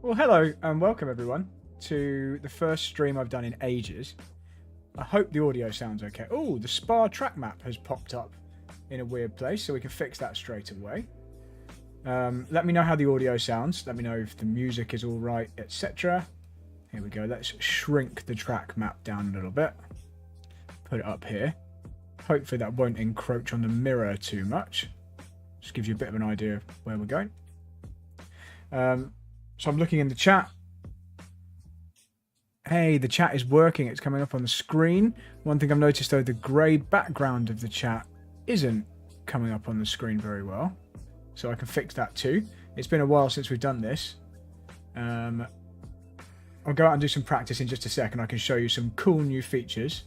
Well, hello and welcome everyone to the first stream I've done in ages. I hope the audio sounds okay. Oh, the Spa track map has popped up in a weird place, so we can fix that straight away. Let me know how the audio sounds. Let me know if the music is all right, etc. Here we go. Let's shrink the track map down a little bit. Put it up here. Hopefully that won't encroach on the mirror too much. Just gives you a bit of an idea of where we're going. So I'm looking in the chat. Hey, the chat is working. It's coming up on the screen. One thing I've noticed though, the grey background of the chat isn't coming up on the screen very well. So I can fix that too. It's been a while since we've done this. I'll go out and do some practice in just a sec and I can show you some cool new features.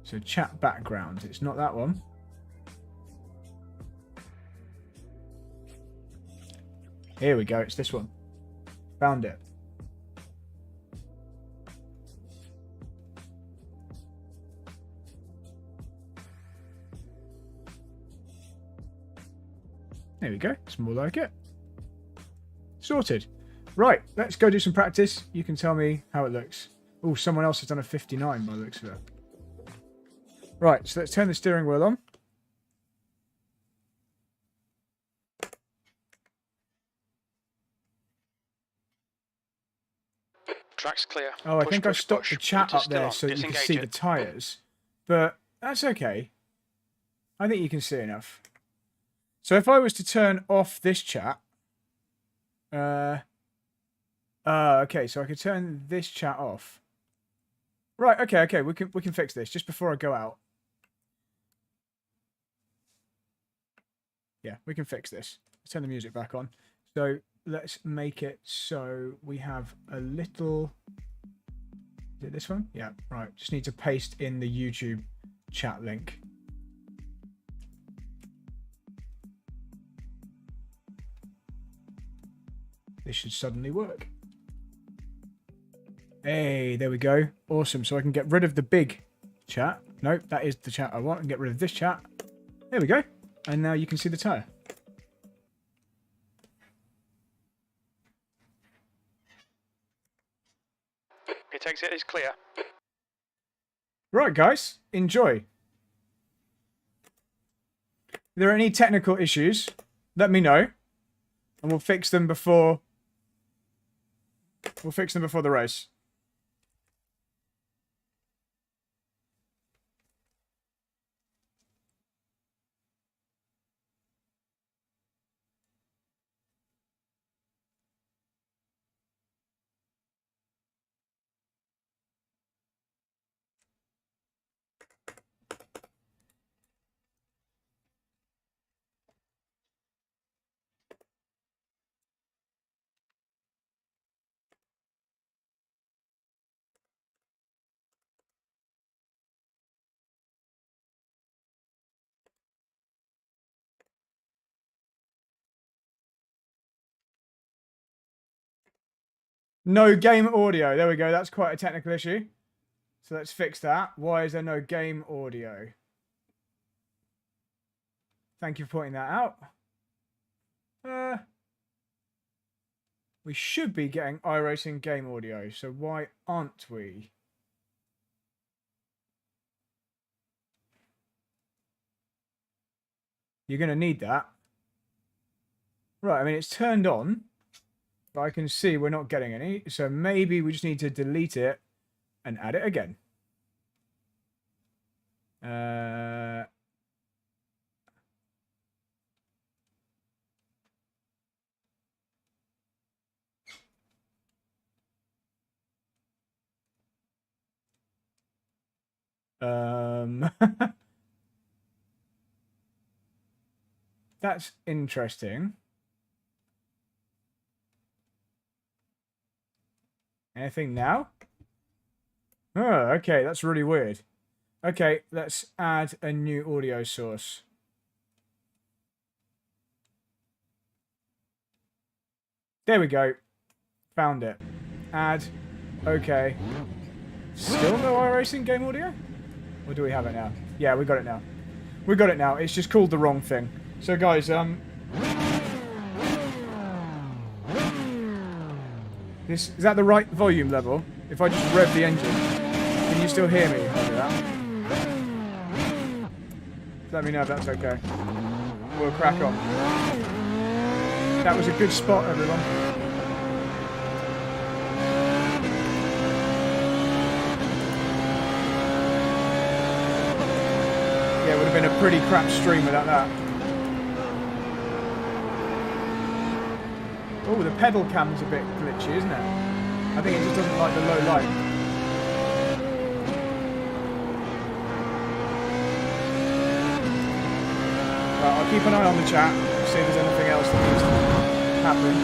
So chat background, it's not that one. Here we go, it's this one. Found it. There we go, it's more like it. Sorted. Right, let's go do some practice. You can tell me how it looks. Oh, someone else has done a 59 by the looks of it. Right, so let's turn the steering wheel on. Track's clear. Oh, I think I stopped the chat up there so that you can see the tyres. But that's okay. I think you can see enough. So if I was to turn off this chat... okay, so I could turn this chat off. Right, okay, we can fix this just before I go out. Yeah, we can fix this. Let's turn the music back on. So let's make it so we have a little... Is it this one? Yeah, right. Just need to paste in the YouTube chat link. This should suddenly work. Hey, there we go. Awesome. So I can get rid of the big chat. Nope, that is the chat I want. And get rid of this chat. There we go. And now you can see the tyre. It exit is clear. Right, guys. Enjoy. If there are any technical issues, let me know. And we'll fix them before... We'll fix them before the race. No game audio. There we go. That's quite a technical issue. So let's fix that. Why is there no game audio? Thank you for pointing that out. We should be getting iRacing game audio. So why aren't we? You're going to need that. Right, I mean, it's turned on. But I can see we're not getting any. So maybe we just need to delete it and add it again. That's interesting. Anything now? Oh, okay, that's really weird. Okay, let's add a new audio source. There we go. Found it. Add. Okay. Still no iRacing game audio? Or do we have it now? Yeah, we got it now. We got it now. It's just called the wrong thing. So guys, is that the right volume level? If I just rev the engine, can you still hear me over that? Let me know if that's okay. We'll crack on. That was a good spot, everyone. Yeah, it would have been a pretty crap stream without that. Oh, the pedal cam's a bit glitchy, isn't it? I think it just doesn't like the low light. Right, I'll keep an eye on the chat, see if there's anything else that needs to happen.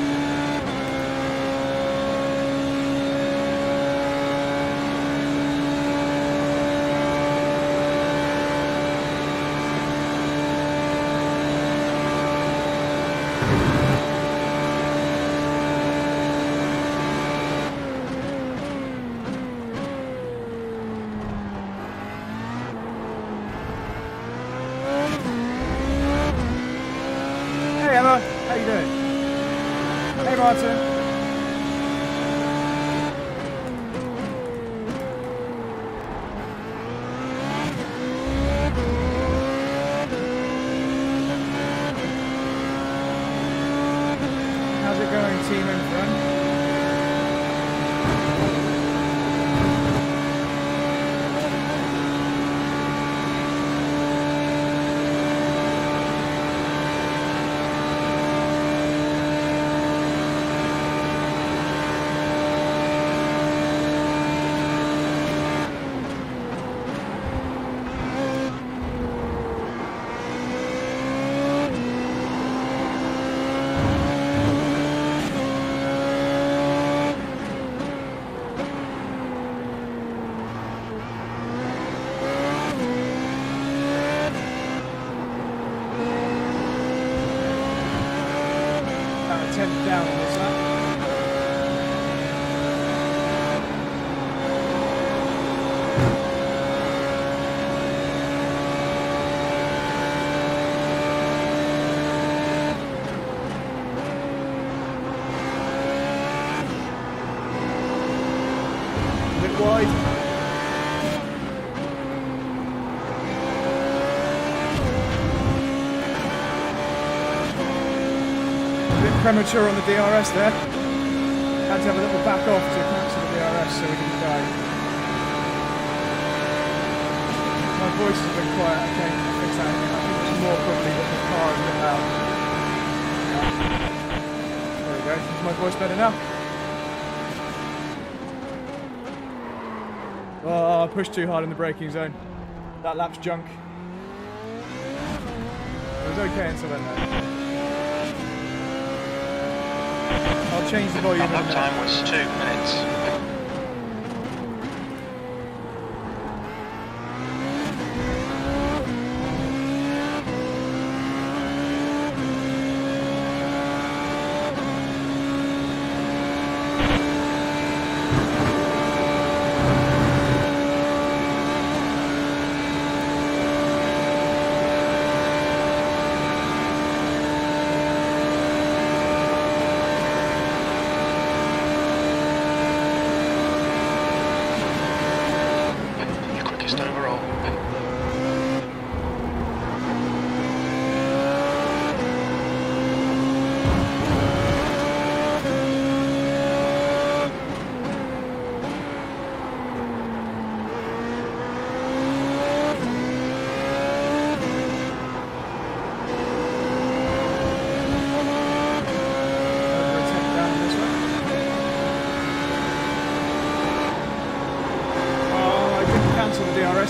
Premature on the DRS there. Had to have a little back off to cancel the DRS so we didn't die. My voice has been quiet. I can't fix that. I think it's more probably that the car is a bit loud. There we go. Is my voice better now? Oh, I pushed too hard in the braking zone. That lap's junk. It was okay until then though. I'll change the volume. Lap time was 2 minutes.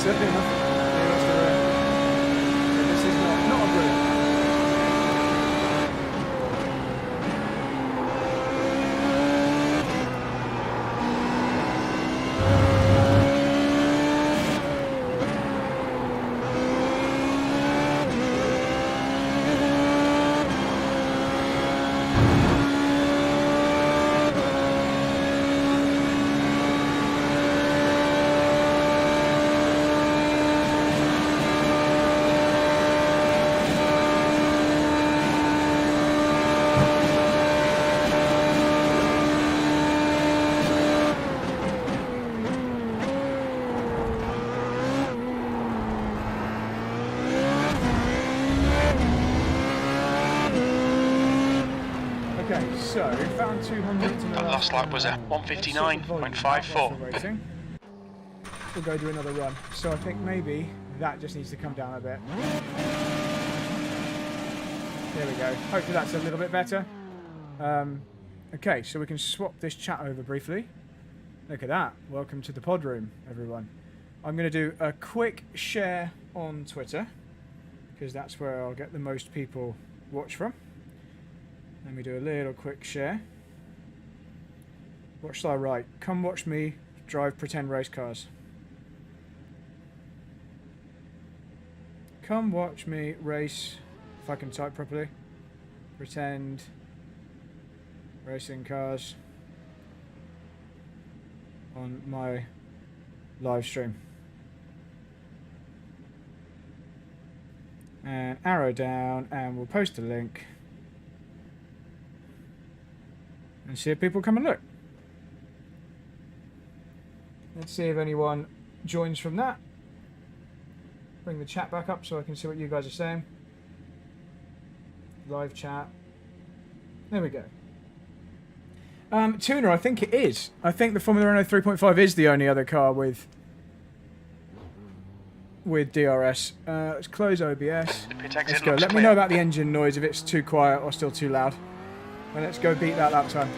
Certainly enough. Yeah, that's the rear. But this is not a brilliant. Okay, so found 200 in The last lap was a 159.54. We'll go do another run. So I think maybe that just needs to come down a bit. There we go. Hopefully that's a little bit better. Okay, so we can swap this chat over briefly. Look at that. Welcome to the pod room, everyone. I'm going to do a quick share on Twitter, because that's where I'll get the most people watch from. Let me do a little quick share. What shall I write? Come watch me drive pretend race cars. Come watch me race, if I can type properly, pretend racing cars on my live stream. And arrow down, and we'll post a link. And see if people come and look. Let's see if anyone joins from that. Bring the chat back up so I can see what you guys are saying. Live chat. There we go. Tuner, I think it is. I think the Formula Renault 3.5 is the only other car with DRS. Let's close OBS. Let's go. Let me know about the engine noise, if it's too quiet or still too loud. And let's go beat that lap time.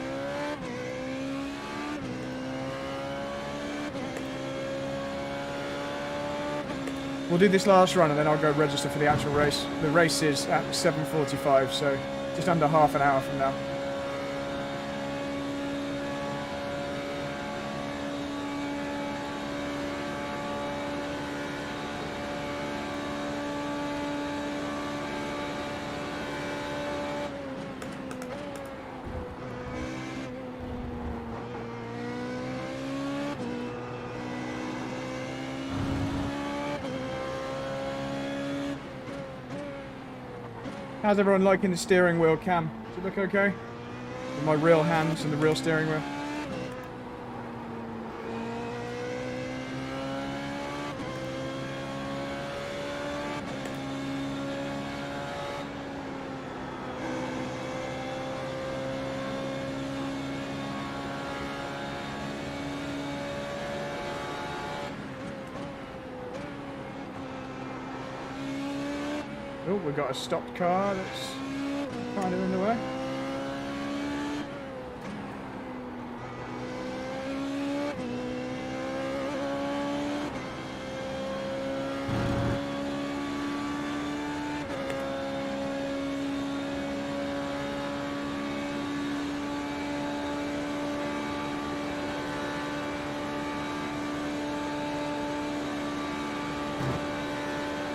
We'll do this last run and then I'll go register for the actual race. The race is at 7:45, so just under half an hour from now. How's everyone liking the steering wheel cam? Does it look okay? With my real hands and the real steering wheel? Oh, we've got a stopped car that's kind of in the way.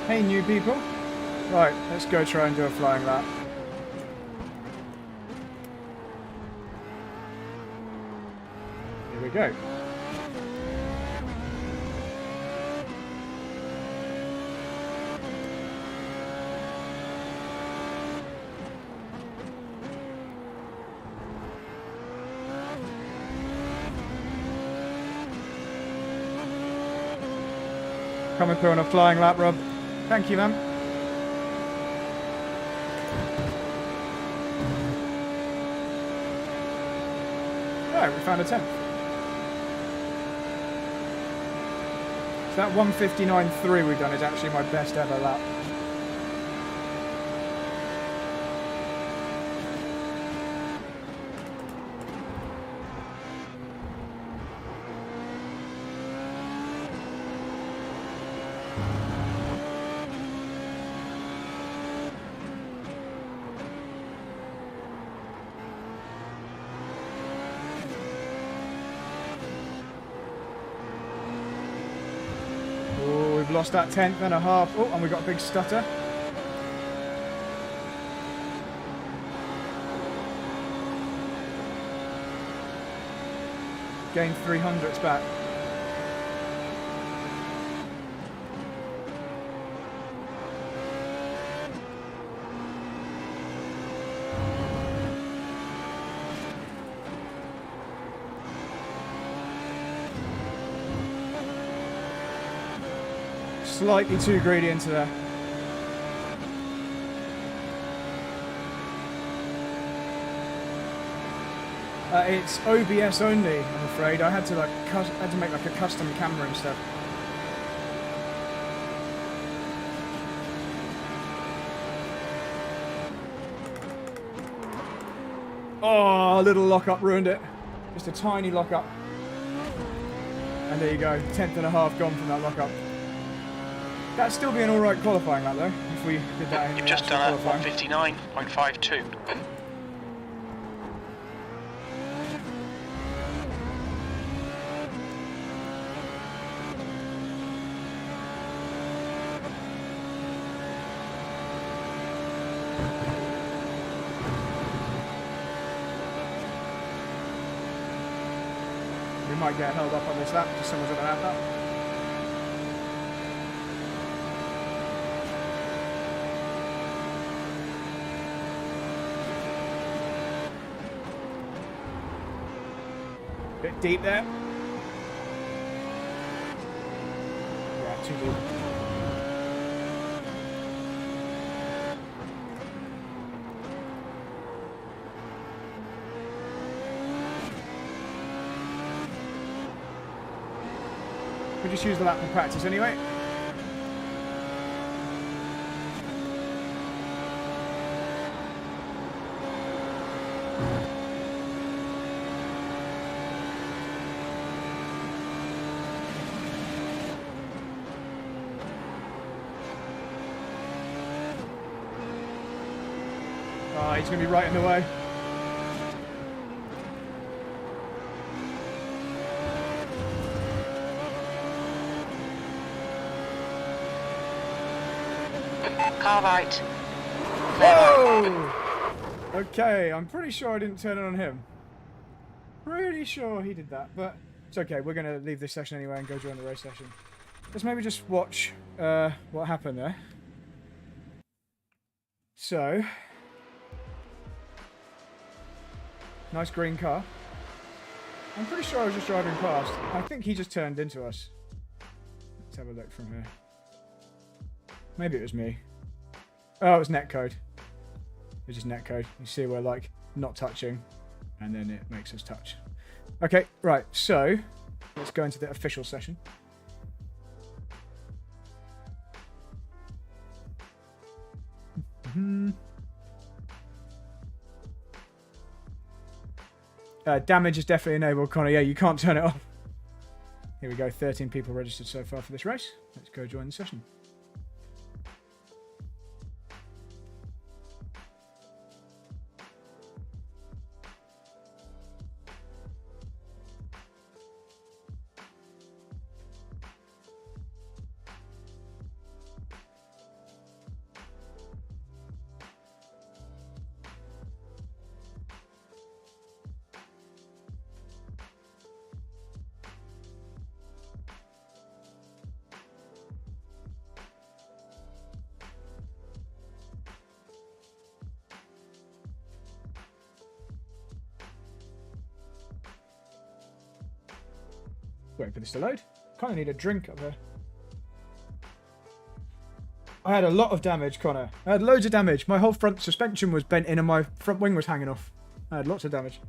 Hey, new people. Right, let's go try and do a flying lap. Here we go. Coming through on a flying lap, Rob. Thank you, man. Right, we found a 10th. So that 1:59.3 we've done is actually my best ever lap. lost that 10th and a half. Oh, and we got a big stutter. Gained 300s back. Slightly too greedy into there. It's OBS only, I'm afraid. I had to make like a custom camera and stuff. Oh, a little lock-up ruined it. Just a tiny lock-up. And there you go, 10th and a half gone from that lock-up. That'd still be an alright qualifying lap though, if we did that in You've just done a 159.52. We might get held up on this lap because someone's on an lap. Bit deep there. Yeah, too deep. We just use the lap for practice anyway. Oh, he's going to be right in the way. Car right. Whoa! Okay, I'm pretty sure I didn't turn it on him. Pretty sure he did that, but it's okay. We're going to leave this session anyway and go join the race session. Let's maybe just watch what happened there. So, nice green car. I'm pretty sure I was just driving past. I think he just turned into us. Let's have a look from here. Maybe it was me. Oh, it was netcode. It's just netcode. You see we're like not touching and then it makes us touch. Okay, right, so let's go into the official session. Damage is definitely enabled, Connor. Yeah, you can't turn it off. Here we go, 13 people registered so far for this race. Let's go join the session. Waiting for this to load. Kind of need a drink up there. I had a lot of damage, Connor. I had loads of damage. My whole front suspension was bent in and my front wing was hanging off. I had lots of damage.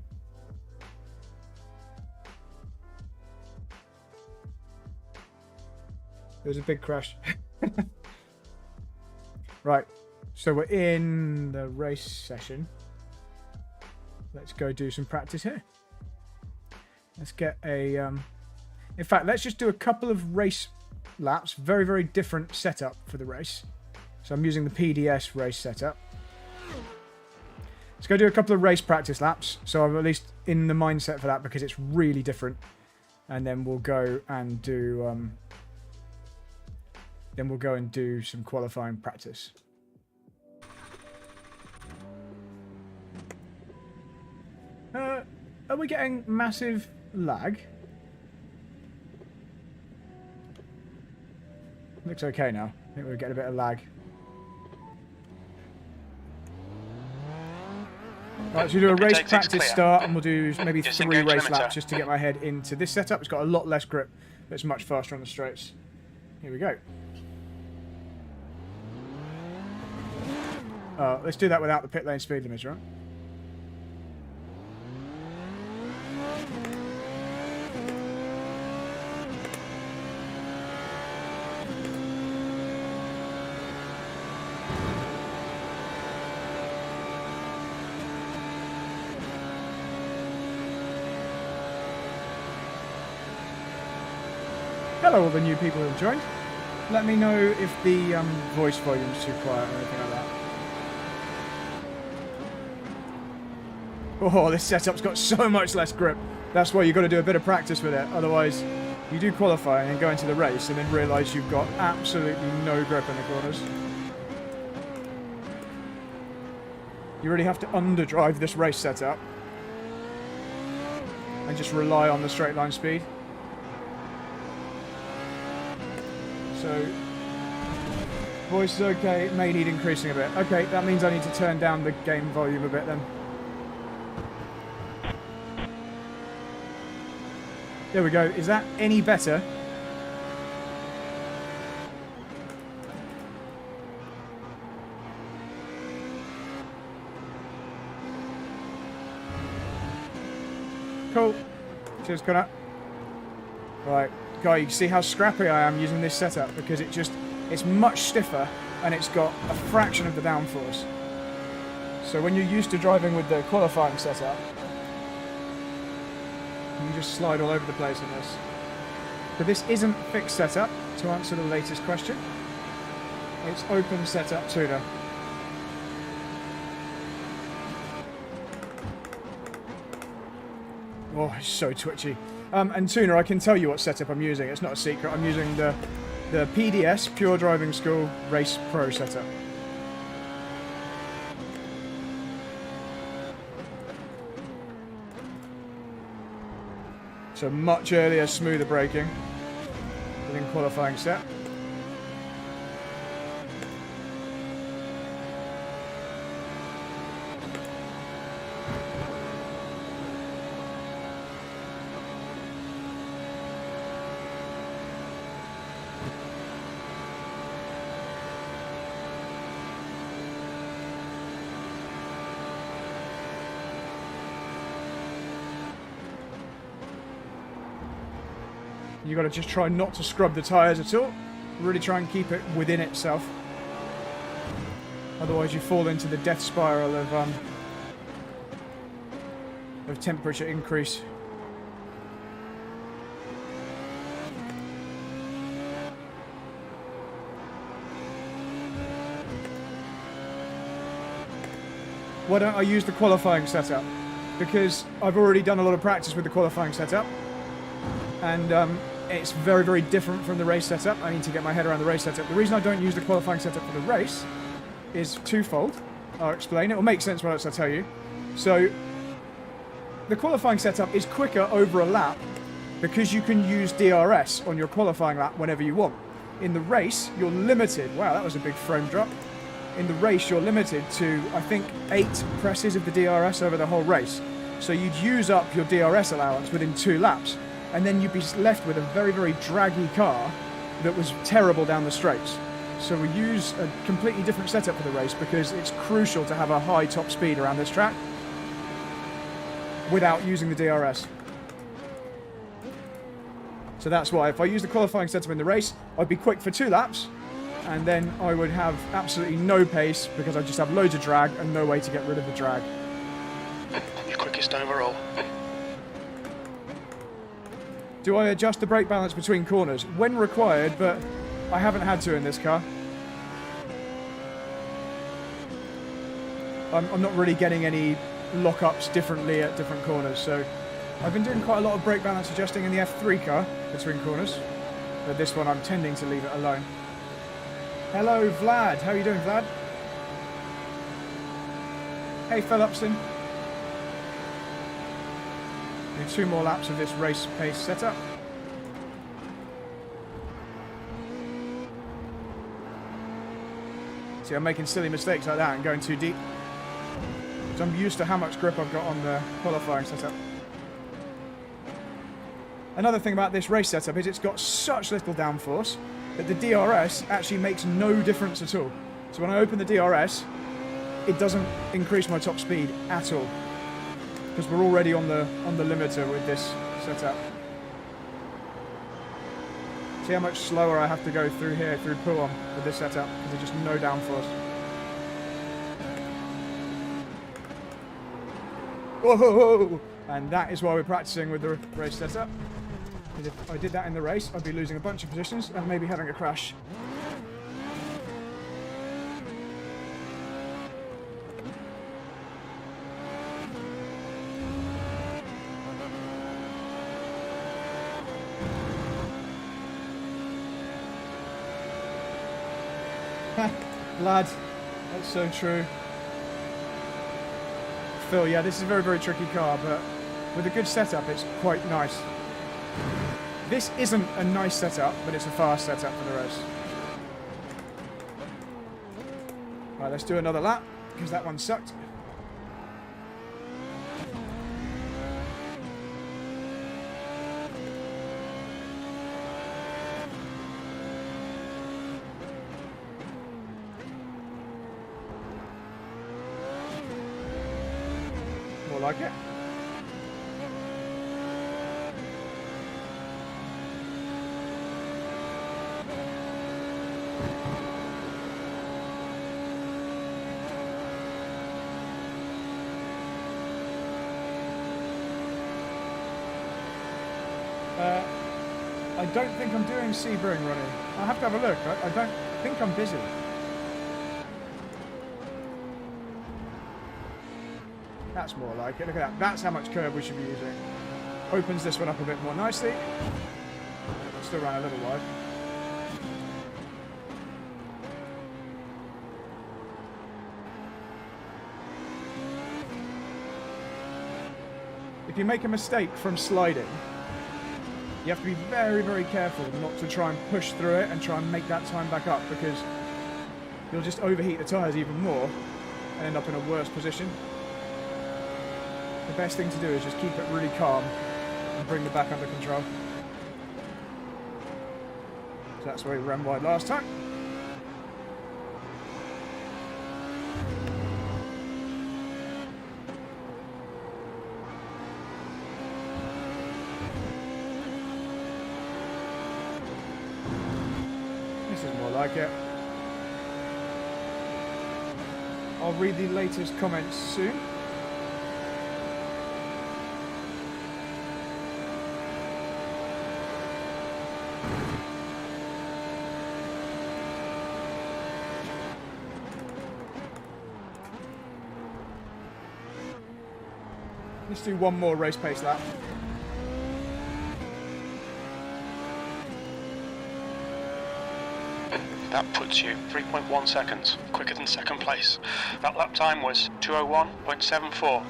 It was a big crash. Right, so we're in the race session. Let's go do some practice here. Let's get a... In fact, let's just do a couple of race laps. Very, very different setup for the race. So I'm using the PDS race setup. Let's go do a couple of race practice laps. So I'm at least in the mindset for that because it's really different. And then we'll go and do then we'll go and do some qualifying practice. Are we getting massive lag? Looks okay now. I think we're getting a bit of lag. Right, so we'll do a race practice start, and we'll do maybe 3 race laps just to get my head into this setup. It's got a lot less grip, but it's much faster on the straights. Here we go. Let's do that without the pit lane speed limits, right? Hello all the new people who have joined. Let me know if the voice volume is too quiet or anything like that. Oh, this setup's got so much less grip. That's why you've got to do a bit of practice with it. Otherwise, you do qualify and go into the race and then realise you've got absolutely no grip in the corners. You really have to underdrive this race setup and just rely on the straight line speed. So, voice is okay, it may need increasing a bit. Okay, that means I need to turn down the game volume a bit then. There we go. Is that any better? Cool. Cheers, Connor. Right. Guy, you can see how scrappy I am using this setup because it's much stiffer and it's got a fraction of the downforce. So when you're used to driving with the qualifying setup, you just slide all over the place in this. But this isn't fixed setup, to answer the latest question. It's open setup tuner. Oh, it's so twitchy. And tuner, I can tell you what setup I'm using. It's not a secret. I'm using the PDS, Pure Driving School Race Pro setup. So much earlier, smoother braking than in qualifying set. You've got to just try not to scrub the tyres at all. Really try and keep it within itself. Otherwise you fall into the death spiral of temperature increase. Why don't I use the qualifying setup? Because I've already done a lot of practice with the qualifying setup. And it's very, very different from the race setup. I need to get my head around the race setup. The reason I don't use the qualifying setup for the race is twofold. I'll explain. It will make sense once I tell you. So, the qualifying setup is quicker over a lap because you can use DRS on your qualifying lap whenever you want. In the race, you're limited. Wow, that was a big frame drop. In the race, you're limited to, I think, 8 presses of the DRS over the whole race. So you'd use up your DRS allowance within 2 laps. And then you'd be left with a very, very draggy car that was terrible down the straights. So we use a completely different setup for the race because it's crucial to have a high top speed around this track without using the DRS. So that's why if I use the qualifying setup in the race, I'd be quick for 2 laps, and then I would have absolutely no pace because I just have loads of drag and no way to get rid of the drag. Your quickest overall. Do I adjust the brake balance between corners? When required, but I haven't had to in this car. I'm not really getting any lock-ups differently at different corners, so I've been doing quite a lot of brake balance adjusting in the F3 car between corners, but this one I'm tending to leave it alone. Hello, Vlad. How are you doing, Vlad? Hey, Philpot. Do 2 more laps of this race pace setup. See, I'm making silly mistakes like that and going too deep. So I'm used to how much grip I've got on the qualifying setup. Another thing about this race setup is it's got such little downforce that the DRS actually makes no difference at all. So when I open the DRS, it doesn't increase my top speed at all, because we're already on the limiter with this setup. See how much slower I have to go through here, through Philpot with this setup, because there's just no downforce. Whoa! And that is why we're practicing with the race setup. Because if I did that in the race, I'd be losing a bunch of positions and maybe having a crash. Lad, that's so true. Phil, yeah, this is a very, very tricky car, but with a good setup, it's quite nice. This isn't a nice setup, but it's a fast setup for the race. Right, let's do another lap, because that one sucked. More like it. I don't think I'm doing Sebring running. I'll have to have a look. I don't think I'm busy. That's more like it. Look at that. That's how much curve we should be using. Opens this one up a bit more nicely. Still ran a little wide. If you make a mistake from sliding, you have to be very, very careful not to try and push through it and try and make that time back up, because you'll just overheat the tyres even more and end up in a worse position. The best thing to do is just keep it really calm and bring the back under control. So that's where we ran wide last time. This is more like it. I'll read the latest comments soon. Let's do one more race pace lap. That puts you 3.1 seconds quicker than second place. That lap time was 2:01.74.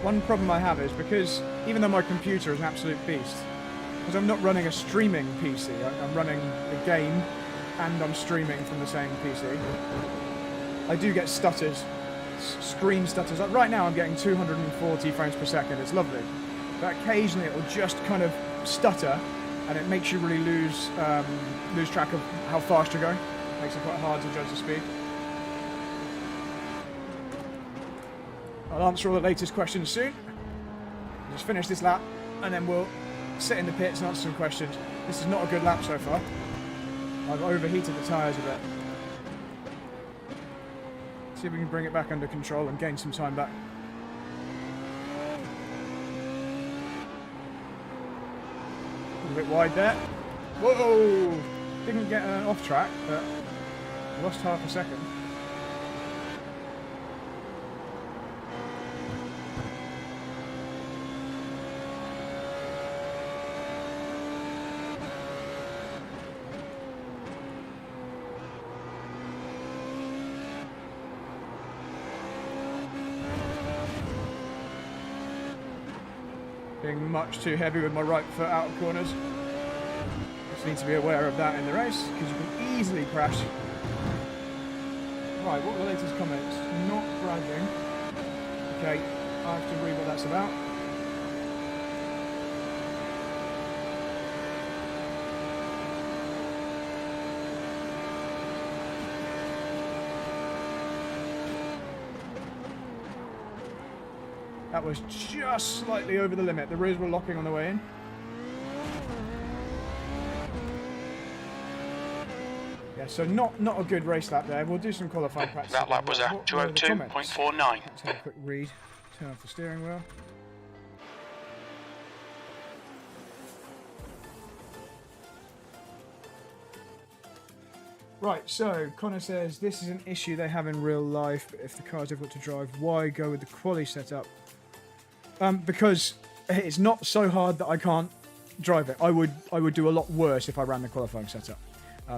One problem I have is because, even though my computer is an absolute beast, because I'm not running a streaming PC, I'm running the game and I'm streaming from the same PC, I do get stutters, screen stutters. Like right now I'm getting 240 frames per second, it's lovely. But occasionally it will just kind of stutter and it makes you really lose track of how fast you're going. Makes it quite hard to judge the speed. I'll answer all the latest questions soon. Just finish this lap and then we'll sit in the pits and answer some questions. This is not a good lap so far. I've overheated the tyres a bit. See if we can bring it back under control and gain some time back. A bit wide there. Whoa! Didn't get off track, but lost half a second. Being much too heavy with my right foot out of corners. Just need to be aware of that in the race, because you can easily crash. Right, what were the latest comments? Not bragging. Okay, I have to read what that's about. That was just slightly over the limit. The rears were locking on the way in. Yeah, so not a good race lap there. We'll do some qualifying practice. That lap was at 202.49. Let's have a quick read. Turn off the steering wheel. Right, so Connor says this is an issue they have in real life, but if the car is difficult to drive, why go with the quali setup? Because it's not so hard that I can't drive it. I would do a lot worse if I ran the qualifying setup,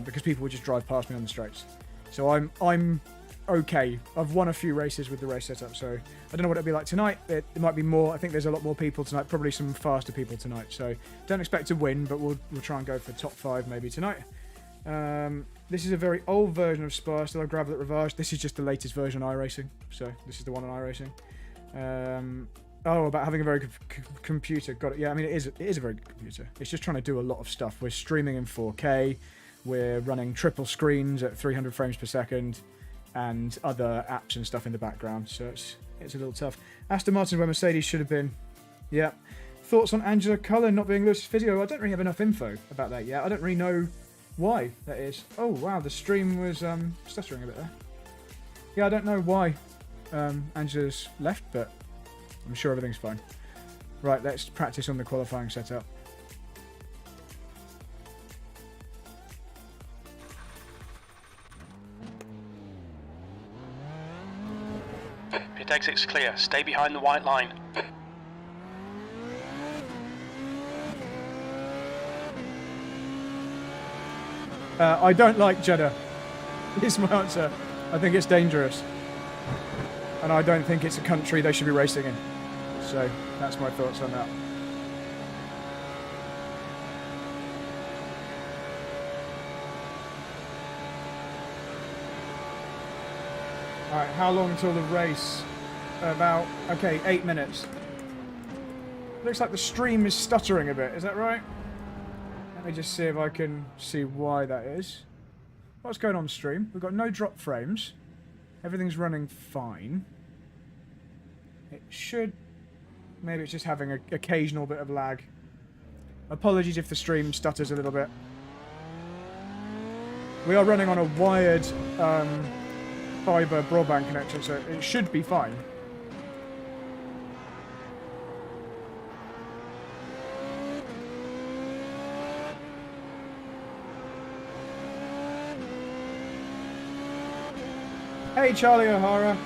because people would just drive past me on the straights. So I'm okay. I've won a few races with the race setup, so I don't know what it'll be like tonight. It might be more. I think there's a lot more people tonight, probably some faster people tonight. So don't expect to win, but we'll try and go for top 5 maybe tonight. This is a very old version of Spa, still a Gravel at Rivage. This is just the latest version of iRacing, so this is the one on iRacing. Oh, about having a very good computer. Got it. Yeah, I mean, it is a very good computer. It's just trying to do a lot of stuff. We're streaming in 4K. We're running triple screens at 300 frames per second and other apps and stuff in the background. So it's a little tough. Aston Martin where Mercedes should have been. Yeah. Thoughts on Angela Cullen not being Lewis's physio? I don't really have enough info about that yet. I don't really know why that is. Oh, wow. The stream was stuttering a bit there. Yeah, I don't know why Angela's left, but I'm sure everything's fine. Right, let's practice on the qualifying setup. Pit exit's clear. Stay behind the white line. I don't like Jeddah. Is my answer. I think it's dangerous. And I don't think it's a country they should be racing in. So that's my thoughts on that. Alright, how long till the race? About, okay, 8 minutes. Looks like the stream is stuttering a bit, is that right? Let me just see if I can see why that is. What's going on stream? We've got no drop frames. Everything's running fine. It should... Maybe it's just having an occasional bit of lag. Apologies if the stream stutters a little bit. We are running on a wired fibre broadband connection, so it should be fine. Hey, Charlie O'Hara.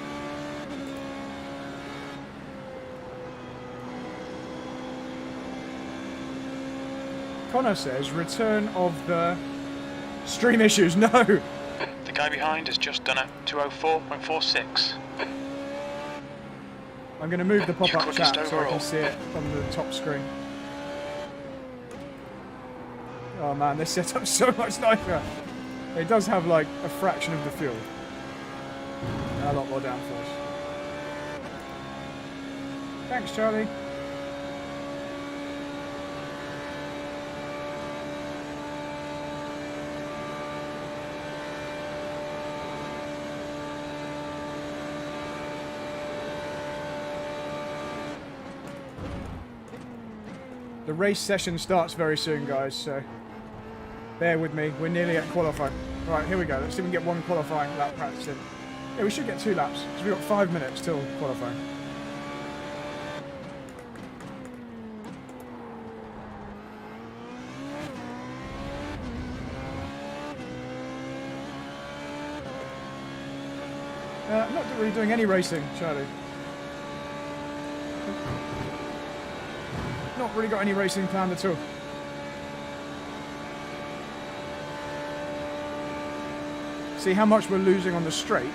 Connor says, return of the stream issues. No! The guy behind has just done it. 204.46. I'm going to move the pop-up chat so I overall. can see it on the top screen. Oh man, this setup's so much nicer. It does have like a fraction of the fuel. And a lot more downforce. Thanks, Charlie. The race session starts very soon, guys, so bear with me. We're nearly at qualifying. Right, here we go. Let's see if we can get one qualifying lap practice in. Yeah, we should get 2 laps, because we've got 5 minutes till qualifying. I'm not really doing any racing, Charlie. Not really got any racing planned at all. See how much we're losing on the straight,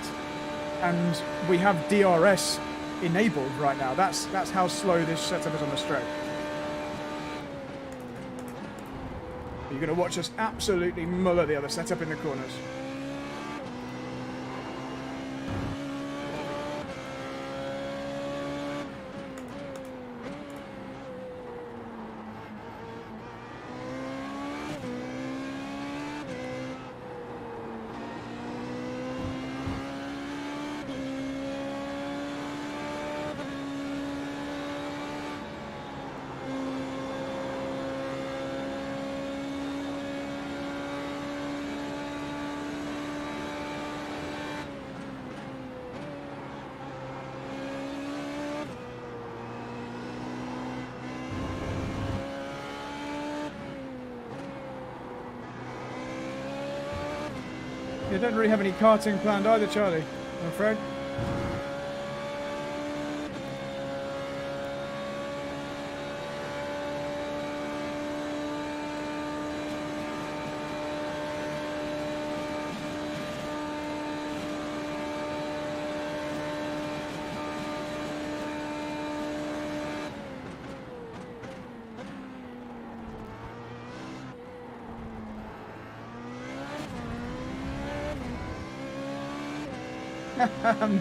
and we have DRS enabled right now. That's how slow this setup is on the straight. You're going to watch us absolutely muller the other setup in the corners. You don't really have any karting planned either, Charlie, I'm afraid.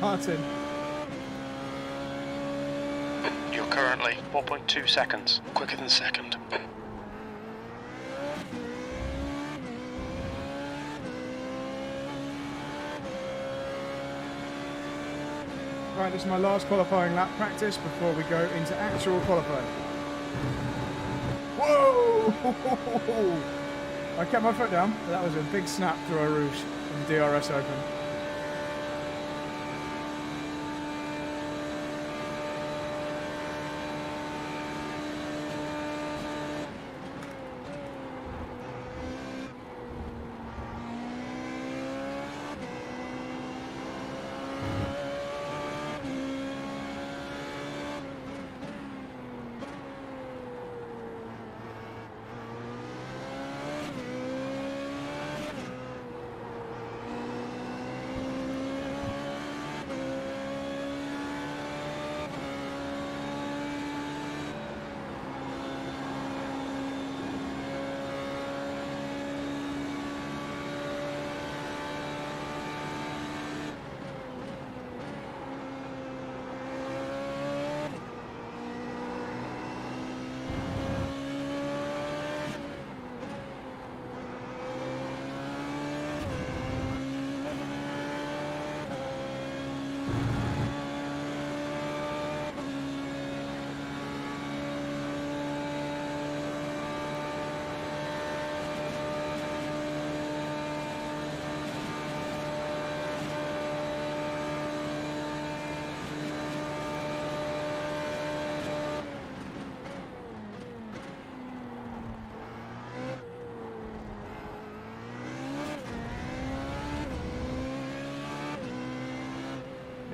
Martin. You're currently 4.2 seconds quicker than second. Right, this is my last qualifying lap practice before we go into actual qualifying. Whoa! I kept my foot down, but that was a big snap through a roof in the DRS Open.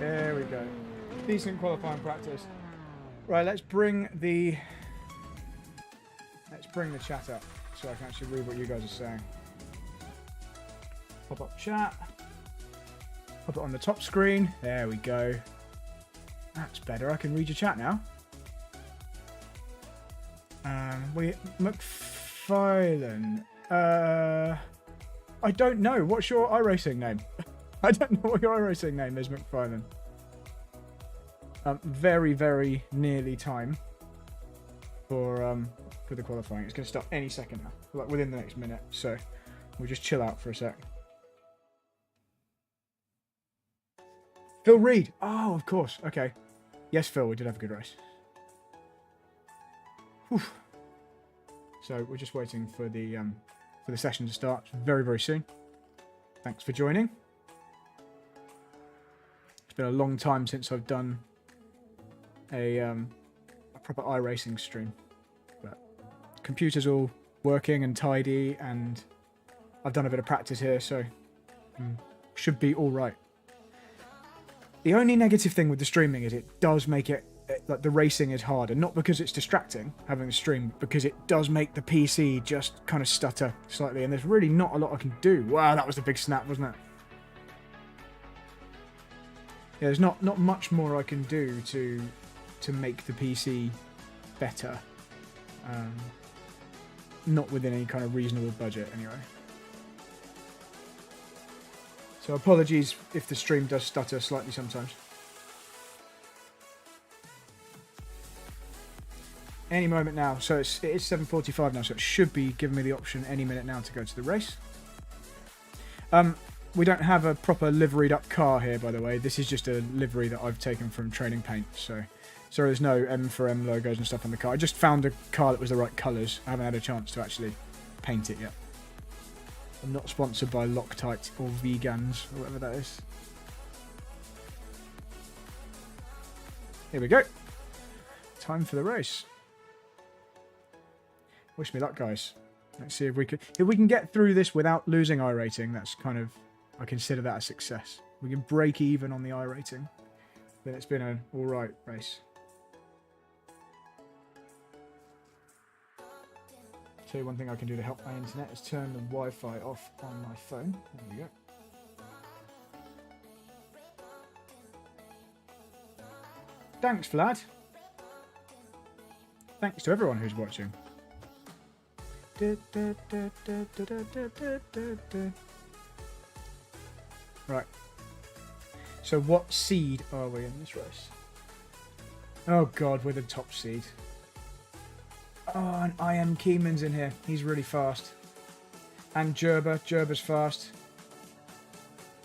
There we go. Decent qualifying practice. Right, let's bring the chat up so I can actually read what you guys are saying. Pop up chat. Pop it on the top screen. There we go. That's better. I can read your chat now. McFarlane. I don't know. What's your iRacing name? I don't know what your iRacing name is, McFarlane. Very, very nearly time for the qualifying. It's going to start any second now, like within the next minute. So we'll just chill out for a sec. Phil Reed. Oh, of course. Okay. Yes, Phil, we did have a good race. Whew. So we're just waiting for the session to start very, very soon. Thanks for joining. It's been a long time since I've done a proper iRacing stream, but computer's all working and tidy, and I've done a bit of practice here, so should be all right. The only negative thing with the streaming is it does make it like the racing is harder, not because it's distracting having a stream, but because it does make the PC just kind of stutter slightly, and there's really not a lot I can do. Wow, that was a big snap, wasn't it? Yeah, there's not much more I can do to make the PC better. not within any kind of reasonable budget anyway. So apologies if the stream does stutter slightly sometimes. Any moment now. So it is 7:45 now, so it should be giving me the option any minute now to go to the race. We don't have a proper liveried up car here, by the way. This is just a livery that I've taken from Training Paint. So there's no M for M logos and stuff on the car. I just found a car that was the right colours. I haven't had a chance to actually paint it yet. I'm not sponsored by Loctite or Vegans or whatever that is. Here we go. Time for the race. Wish me luck, guys. Let's see if we can get through this without losing iRating. That's kind of, I consider that a success. We can break even on the iRating, then it's been an all right race. Tell you one thing I can do to help my internet is turn the Wi-Fi off on my phone. There we go. Thanks, Vlad. Thanks to everyone who's watching. Right. So what seed are we in this race? Oh god, we're the top seed. Oh, and IM Keyman's in here. He's really fast. And Gerber's fast.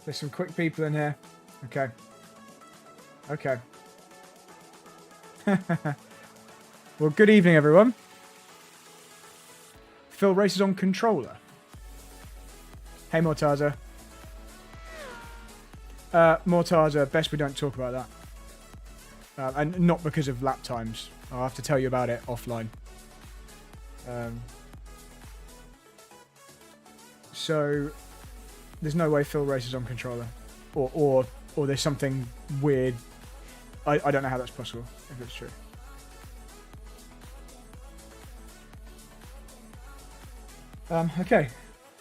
There's some quick people in here. Okay. Okay. Well, good evening, everyone. Phil races on controller. Hey, Mortaza. Mortaza, best we don't talk about that. And not because of lap times. I'll have to tell you about it offline. So, there's no way Phil races on controller. Or there's something weird. I don't know how that's possible, if it's true. Okay,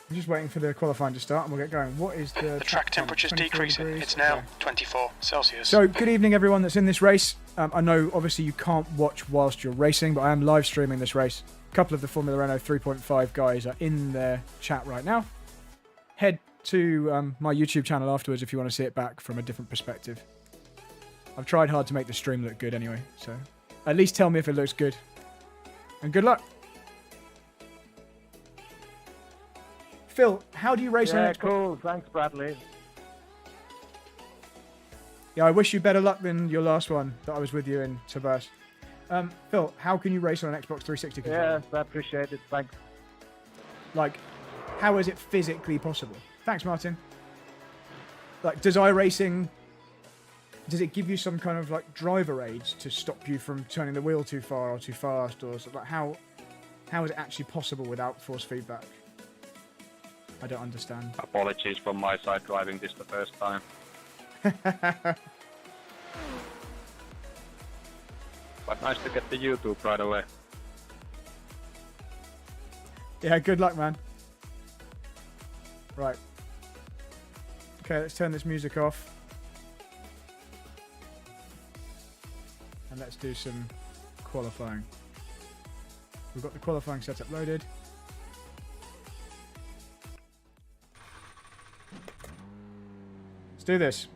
I'm just waiting for the qualifying to start and we'll get going. What is the track temperature's decreasing. degrees? It's now Okay. 24 Celsius. So, good evening everyone that's in this race. I know obviously you can't watch whilst you're racing, but I am live streaming this race. A couple of the Formula Renault 3.5 guys are in their chat right now. Head to my YouTube channel afterwards if you want to see it back from a different perspective. I've tried hard to make the stream look good anyway, so at least tell me if it looks good. And good luck. Phil, how do you race on Xbox? Cool. Thanks, Bradley. Yeah, I wish you better luck than your last one that I was with you in, Tobias. Phil, how can you race on an Xbox 360 controller? Yes, I appreciate it. Thanks. Like, how is it physically possible? Thanks, Martin. Like, does iRacing... Does it give you some kind of, like, driver aids to stop you from turning the wheel too far or too fast? Or like, how is it actually possible without force feedback? I don't understand. Apologies from my side driving this the first time. But nice to get the YouTube right away. Yeah, good luck, man. Right. Okay, let's turn this music off. And let's do some qualifying. We've got the qualifying setup loaded. Let's do this.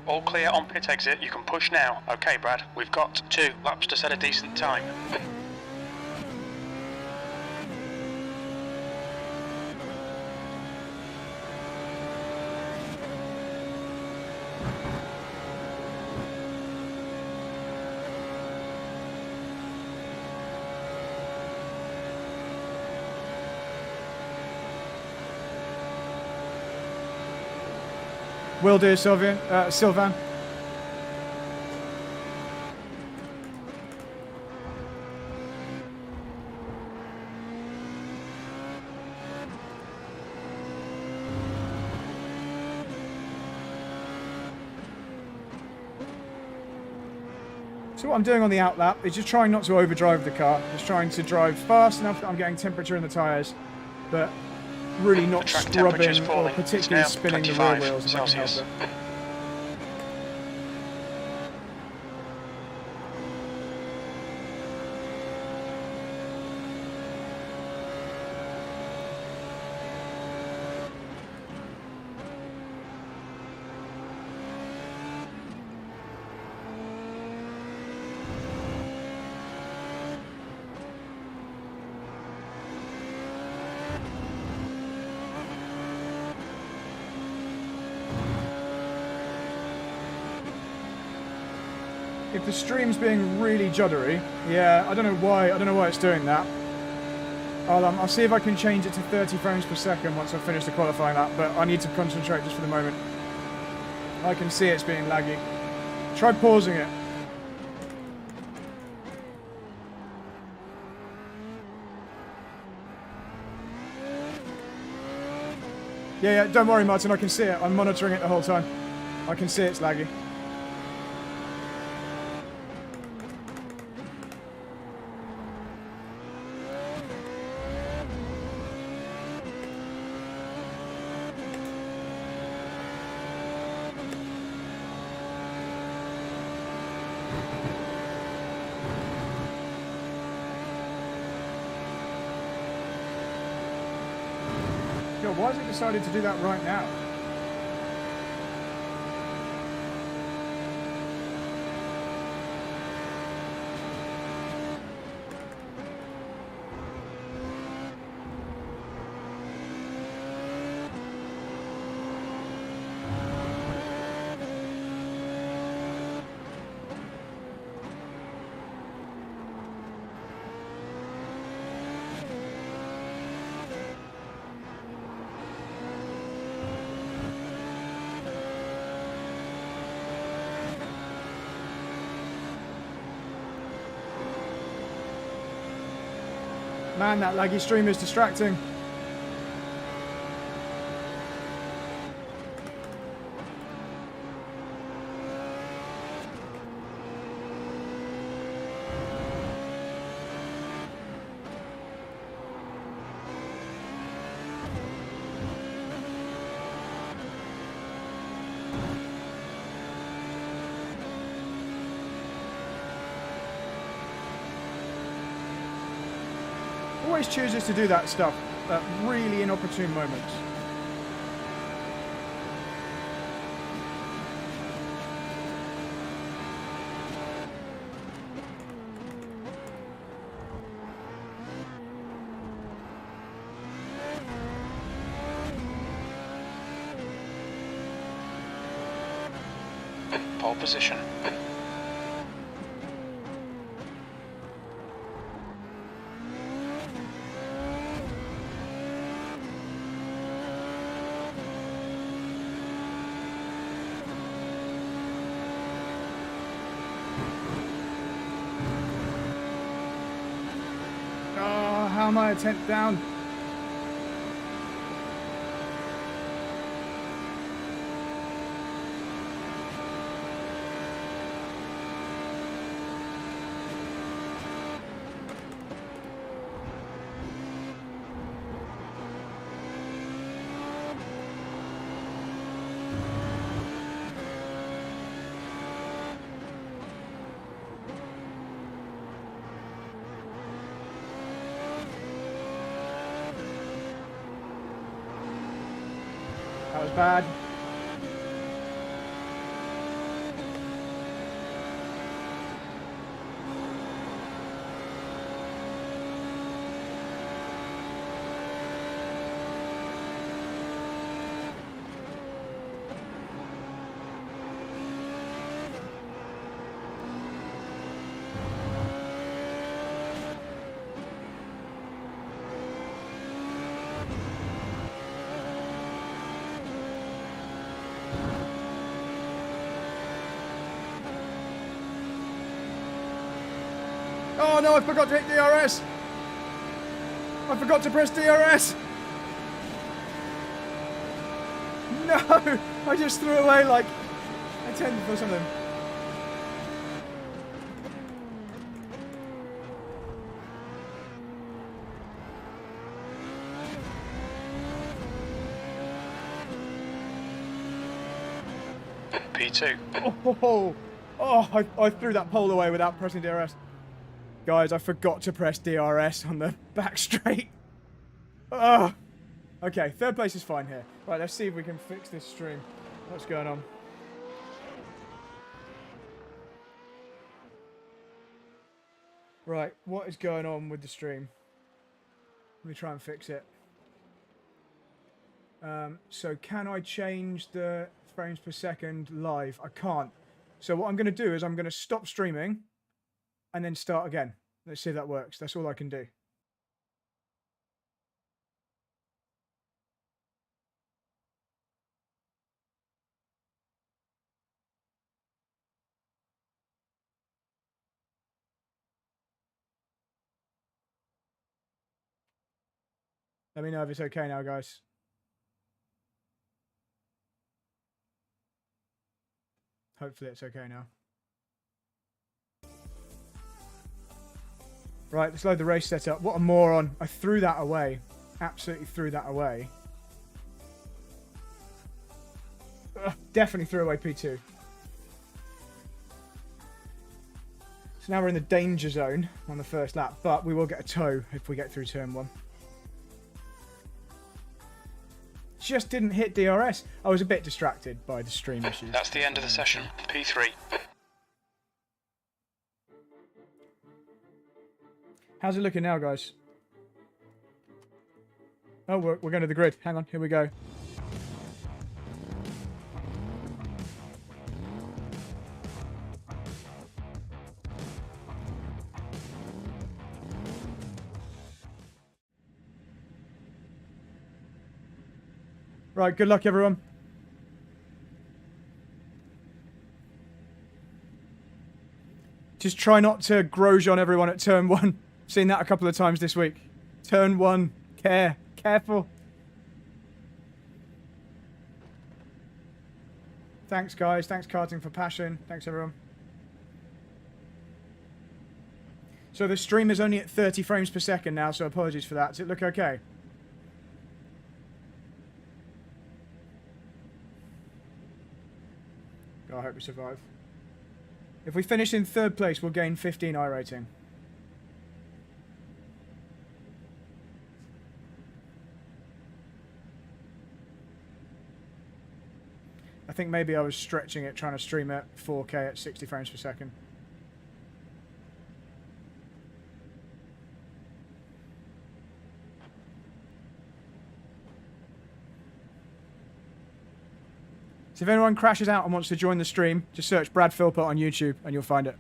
All clear on pit exit. You can push now. Okay, Brad. We've got 2 laps to set a decent time. Will do, Sylvan. So what I'm doing on the outlap is just trying not to overdrive the car. Just trying to drive fast enough that I'm getting temperature in the tyres, but really not track scrubbing temperature's or falling. It's particularly now spinning the rear 25 wheels if I can help Celsius. it. If the stream's being really juddery, yeah, I don't know why it's doing that. I'll see if I can change it to 30 frames per second once I've finished the qualifying lap, but I need to concentrate just for the moment. I can see it's being laggy. Try pausing it. Yeah, don't worry, Martin, I can see it. I'm monitoring it the whole time. I can see it's laggy. God, why has it decided to do that right now? Man, that laggy stream is distracting. Always chooses to do that stuff at really inopportune moments. Pole position. Oh, how am I a tenth down? That was bad. Oh no, I forgot to hit DRS! I forgot to press DRS! No! I just threw away like a tenth or something. P2. I threw that pole away without pressing DRS. Guys, I forgot to press DRS on the back straight. Oh. Okay, third place is fine here. Right, let's see if we can fix this stream. What's going on? Right, what is going on with the stream? Let me try and fix it. So can I change the frames per second live? I can't. So what I'm going to do is I'm going to stop streaming and then start again. Let's see if that works. That's all I can do. Let me know if it's okay now, guys. Hopefully it's okay now. Right, let's load the race setup. What a moron. I threw that away. Absolutely threw that away. Ugh, definitely threw away P2. So now we're in the danger zone on the first lap, but we will get a tow if we get through turn 1. Just didn't hit DRS. I was a bit distracted by the stream issues. That's the end of the session. P3. How's it looking now, guys? Oh, we're going to the grid. Hang on, here we go. Right, good luck, everyone. Just try not to Grosjean everyone at turn 1. Seen that a couple of times this week. Turn 1, careful. Thanks, guys. Thanks, Karting for Passion. Thanks, everyone. So the stream is only at 30 frames per second now, so apologies for that. Does it look okay? I hope we survive. If we finish in 3rd place, we'll gain 15 iRating. I think maybe I was stretching it, trying to stream at 4K at 60 frames per second. So if anyone crashes out and wants to join the stream, just search Brad Philpot on YouTube and you'll find it.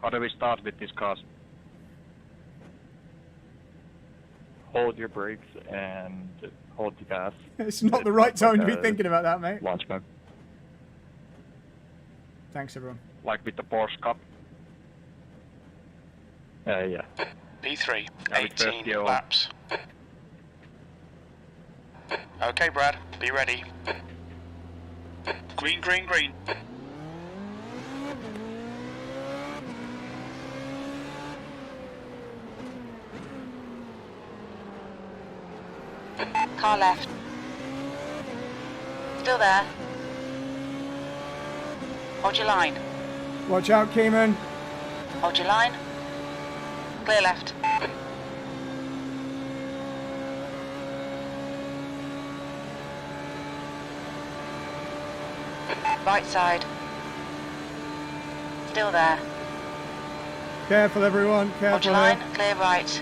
How do we start with this cars? Hold your brakes and hold the gas. It's not the right time to be thinking about that, mate. Launch mode. Thanks, everyone. Like with the Porsche Cup? Yeah. P3, Yeah, with 18 50 laps. Okay, Brad, be ready. Green, green, green. Car left. Still there. Hold your line. Watch out, Keeman. Hold your line. Clear left. Right side. Still there. Careful, everyone. Hold Careful your line. here. Clear right.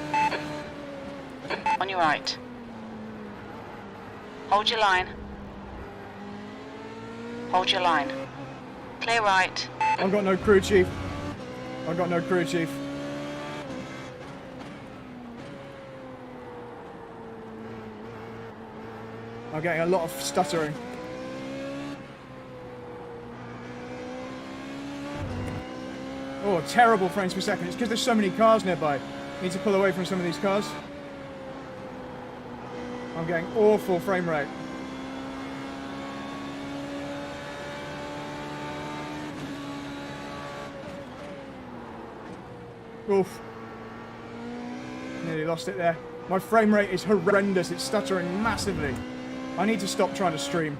On your right. Hold your line. Hold your line. Clear right. I've got no crew chief. I've got no crew chief. I'm getting a lot of stuttering. Oh, terrible frames per second. It's because there's so many cars nearby. Need to pull away from some of these cars. I'm getting awful frame rate. Oof. Nearly lost it there. My frame rate is horrendous. It's stuttering massively. I need to stop trying to stream.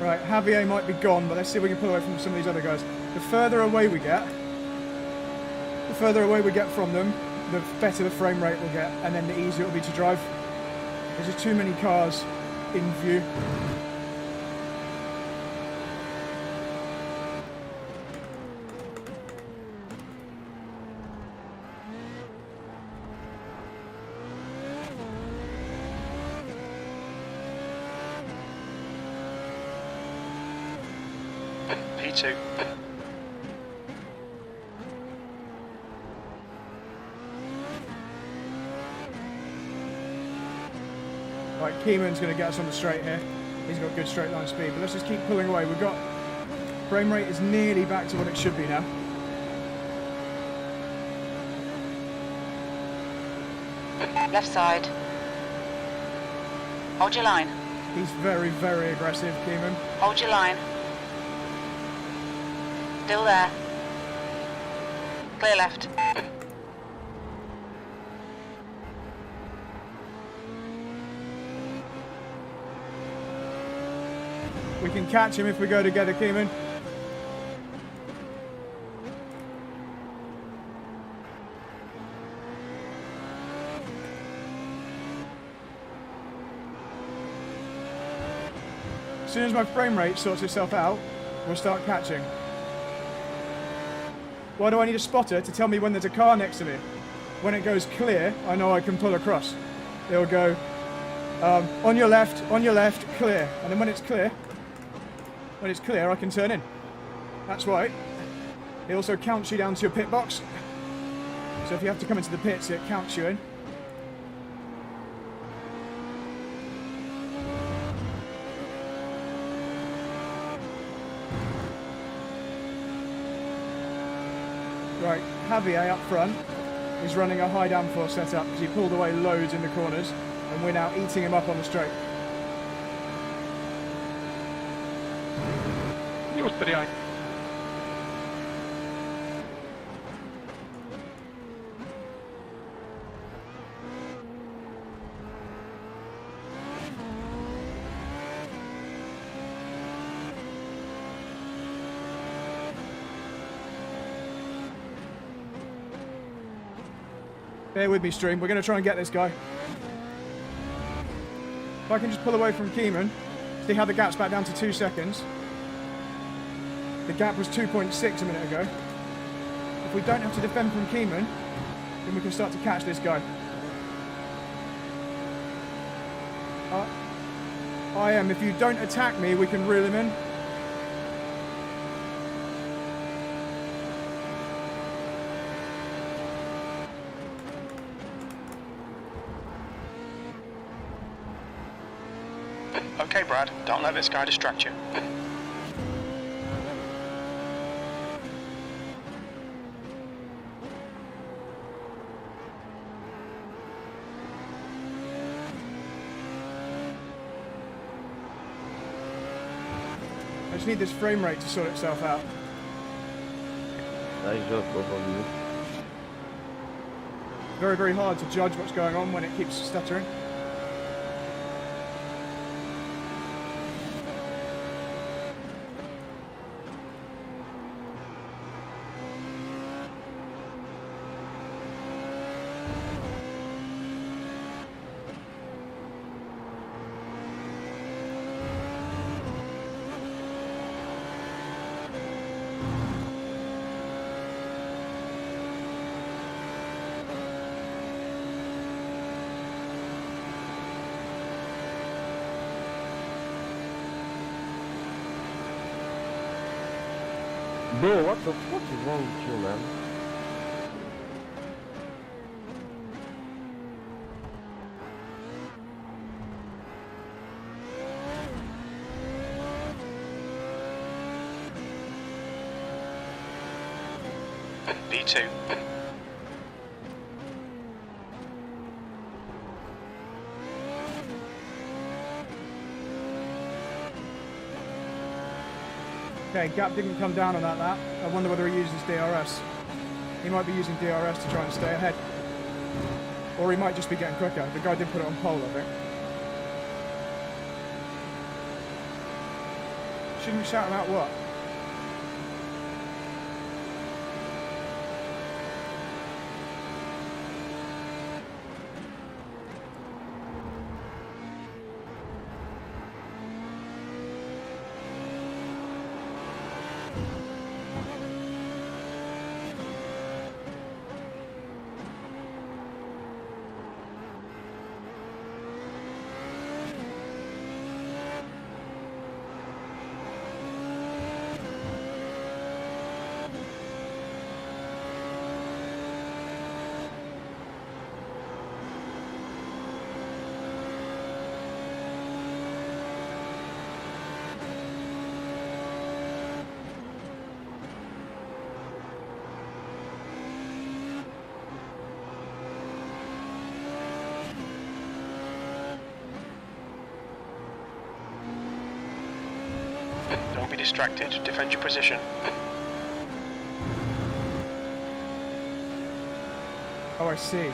Right, Javier might be gone, but let's see if we can pull away from some of these other guys. The further away we get from them, the better the frame rate we'll get, and then the easier it'll be to drive. There's just too many cars in view. P2. Right, Keeman's going to get us on the straight here. He's got good straight line speed, but let's just keep pulling away. We've got... frame rate is nearly back to what it should be now. Left side. Hold your line. He's very, very aggressive, Keeman. Hold your line. Still there. Clear left. We can catch him if we go together, Keeman. As soon as my frame rate sorts itself out, we'll start catching. Why do I need a spotter to tell me when there's a car next to me? When it goes clear, I know I can pull across. It'll go, on your left, clear. And then when it's clear, I can turn in. That's right. It also counts you down to your pit box. So if you have to come into the pits, it counts you in. Right, Javier up front is running a high downforce setup because he pulled away loads in the corners, and we're now eating him up on the straight. Just behind. Bear with me, stream. We're going to try and get this guy. If I can just pull away from Keeman, see how the gap's back down to 2 seconds. The gap was 2.6 a minute ago. If we don't have to defend from Keeman, then we can start to catch this guy. I am. If you don't attack me, we can reel him in. Okay, Brad, don't let this guy distract you. I just need this frame rate to sort itself out. Nice job, both of you. Very, very hard to judge what's going on when it keeps stuttering. Bro, what the fuck is wrong with you, man? B2. Okay, gap didn't come down on that lap. I wonder whether he uses DRS. He might be using DRS to try and stay ahead. Or he might just be getting quicker. The guy did put it on pole, I think. Shouldn't we shout him out what? distracted. Defend your position. Oh, I see.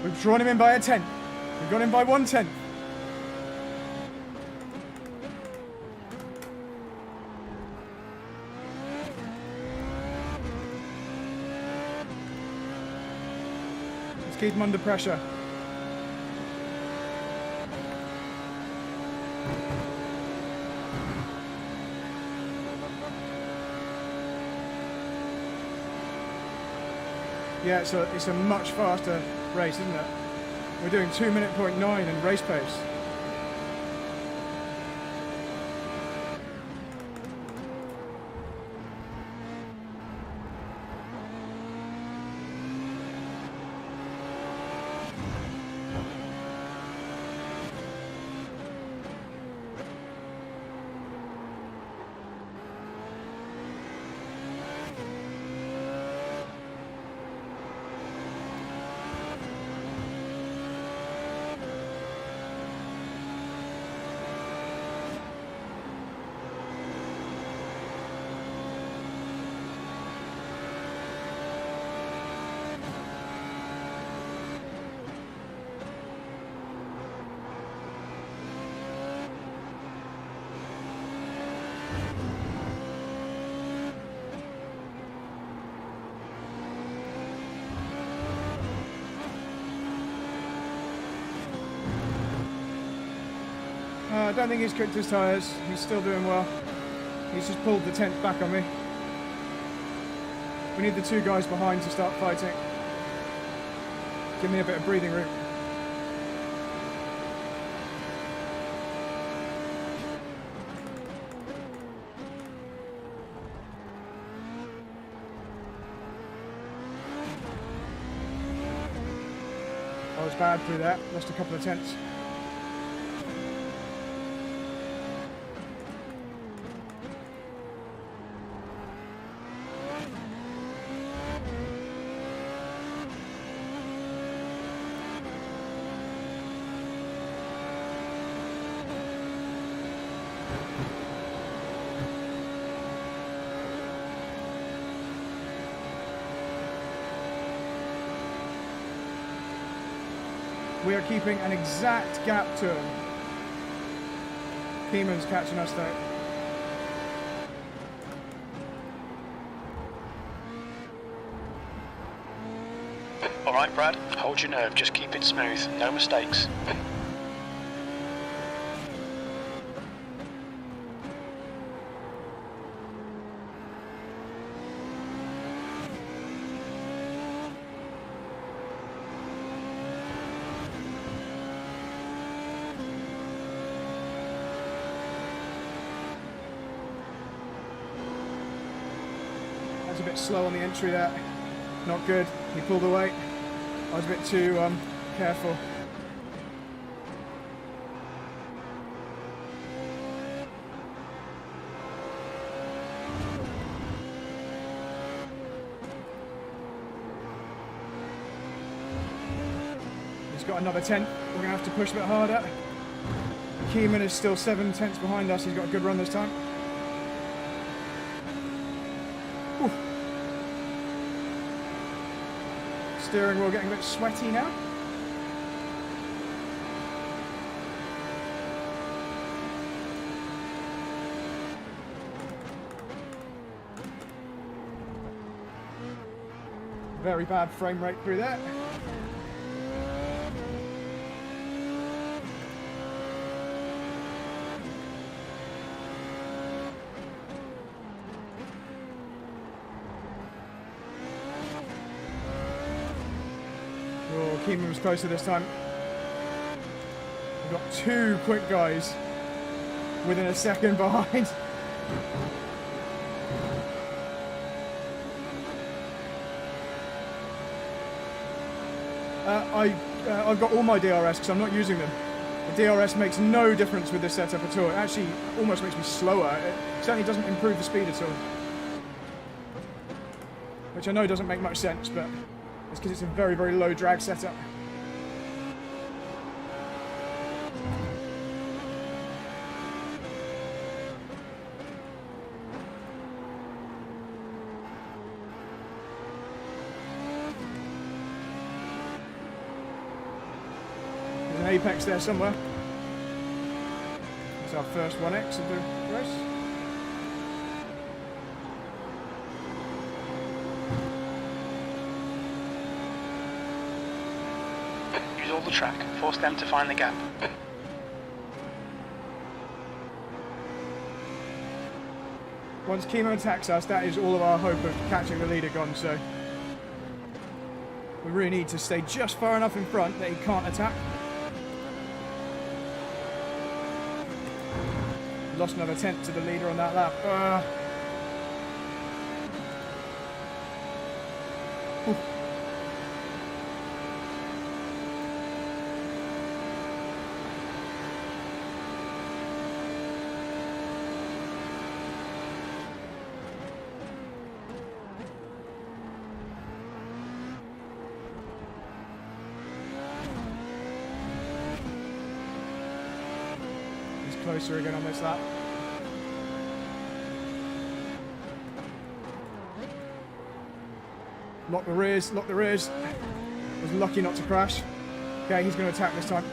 We've drawn him in by a tenth. We've got him by 1/10. Let's keep him under pressure. Yeah, it's a much faster race, isn't it? We're doing 2:09 in race pace. I don't think he's cooked his tyres. He's still doing well. He's just pulled the 10th back on me. We need the two guys behind to start fighting. Give me a bit of breathing room. I was bad through that. Lost a couple of tenths. We are keeping an exact gap to him. Keeman's catching us though. Alright, Brad, hold your nerve, just keep it smooth, no mistakes. That's a bit slow on the entry there. Not good. He pulled away. I was a bit too careful. He's got another 10th. We're going to have to push a bit harder. Keeman is still 7 tenths behind us. He's got a good run this time. Oof. Steering wheel getting a bit sweaty now. Very bad frame rate through there. Oh, Keeman was closer this time. We've got two quick guys within a second behind. I've got all my DRS because I'm not using them. The DRS makes no difference with this setup at all. It actually almost makes me slower. It certainly doesn't improve the speed at all. Which I know doesn't make much sense, but it's because it's a very, very low drag setup. There's an apex there somewhere. It's our first 1x of the race. Use all the track. Force them to find the gap. Once Kimo attacks us, that is all of our hope of catching the leader gone, so we really need to stay just far enough in front that he can't attack. Lost another tenth to the leader on that lap. Oof. Closer again on this lap. Lock the rears, lock the rears. Was lucky not to crash. Okay, he's going to attack this time.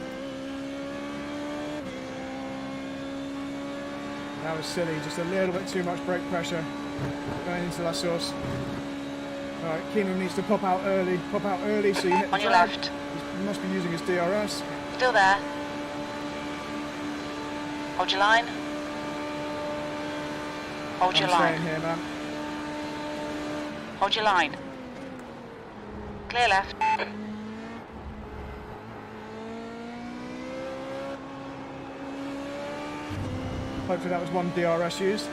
That was silly, just a little bit too much brake pressure going into La Source. Alright, Keenan needs to pop out early so you hit the On your drag. left. He must be using his DRS. Still there. Hold your line. Hold your I'm staying line. here, man. Hold your line. Clear left. Hopefully that was one DRS used.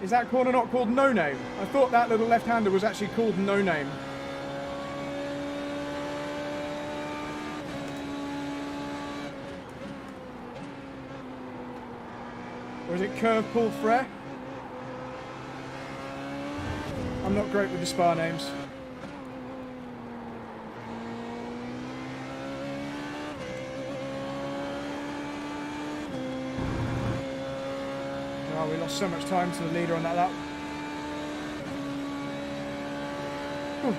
Is that corner not called No Name? I thought that little left-hander was actually called No Name. Or is it Curve Paul Frere? I'm not great with the Spa names. Oh, we lost so much time to the leader on that lap. Whew.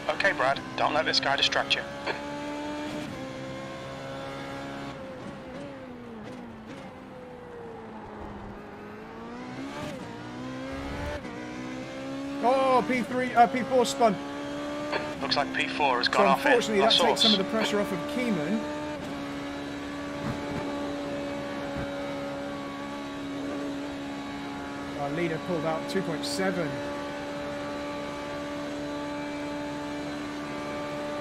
Okay, Brad, don't let this guy distract you. Oh, P4 spun. Looks like P4 has So gone off it. unfortunately that That's takes some us. of the pressure off of Keeman. Our leader pulled out 2.7.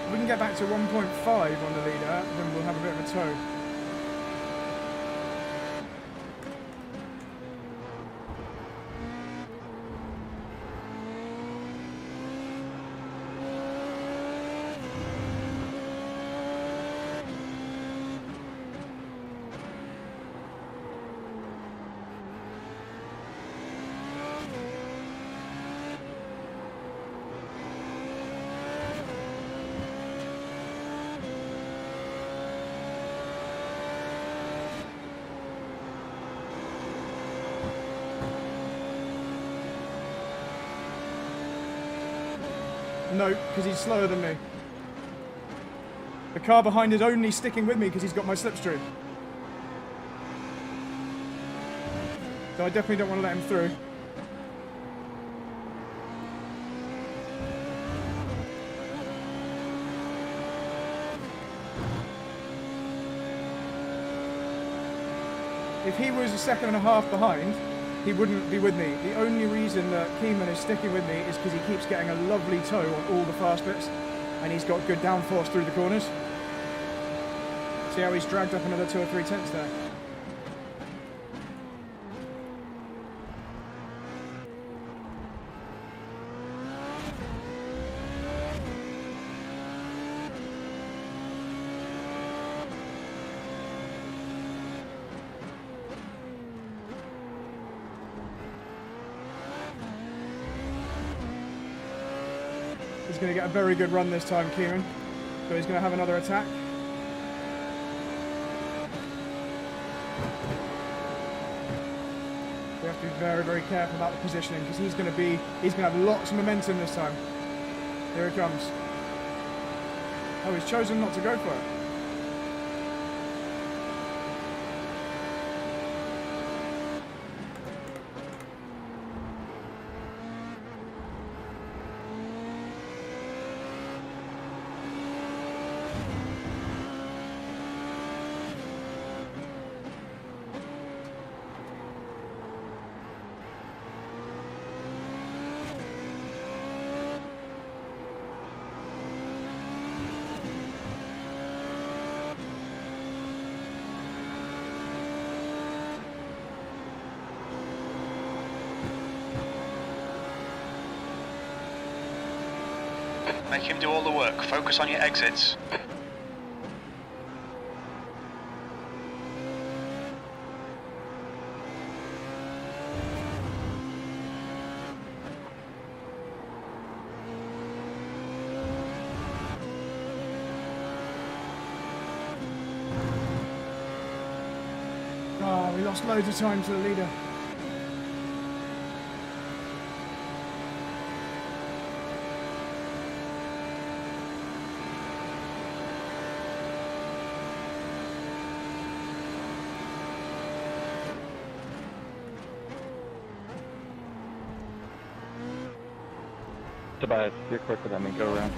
If we can get back to 1.5 on the leader, then we'll have a bit of a tow. No, because he's slower than me. The car behind is only sticking with me because he's got my slipstream. So I definitely don't want to let him through. If he was a second and a half behind, he wouldn't be with me. The only reason that Keeman is sticking with me is because he keeps getting a lovely toe on all the fast bits, and he's got good downforce through the corners. See how he's dragged up another 2 or 3 tenths there. He's going to get a very good run this time, Kieran. So he's going to have another attack. We have to be very, very careful about the positioning because he's going to have lots of momentum this time. Here it comes. Oh, he's chosen not to go for it. Make him do all the work. Focus on your exits. Oh, we lost loads of time to the leader. Tobias, you're quicker than me. Go around.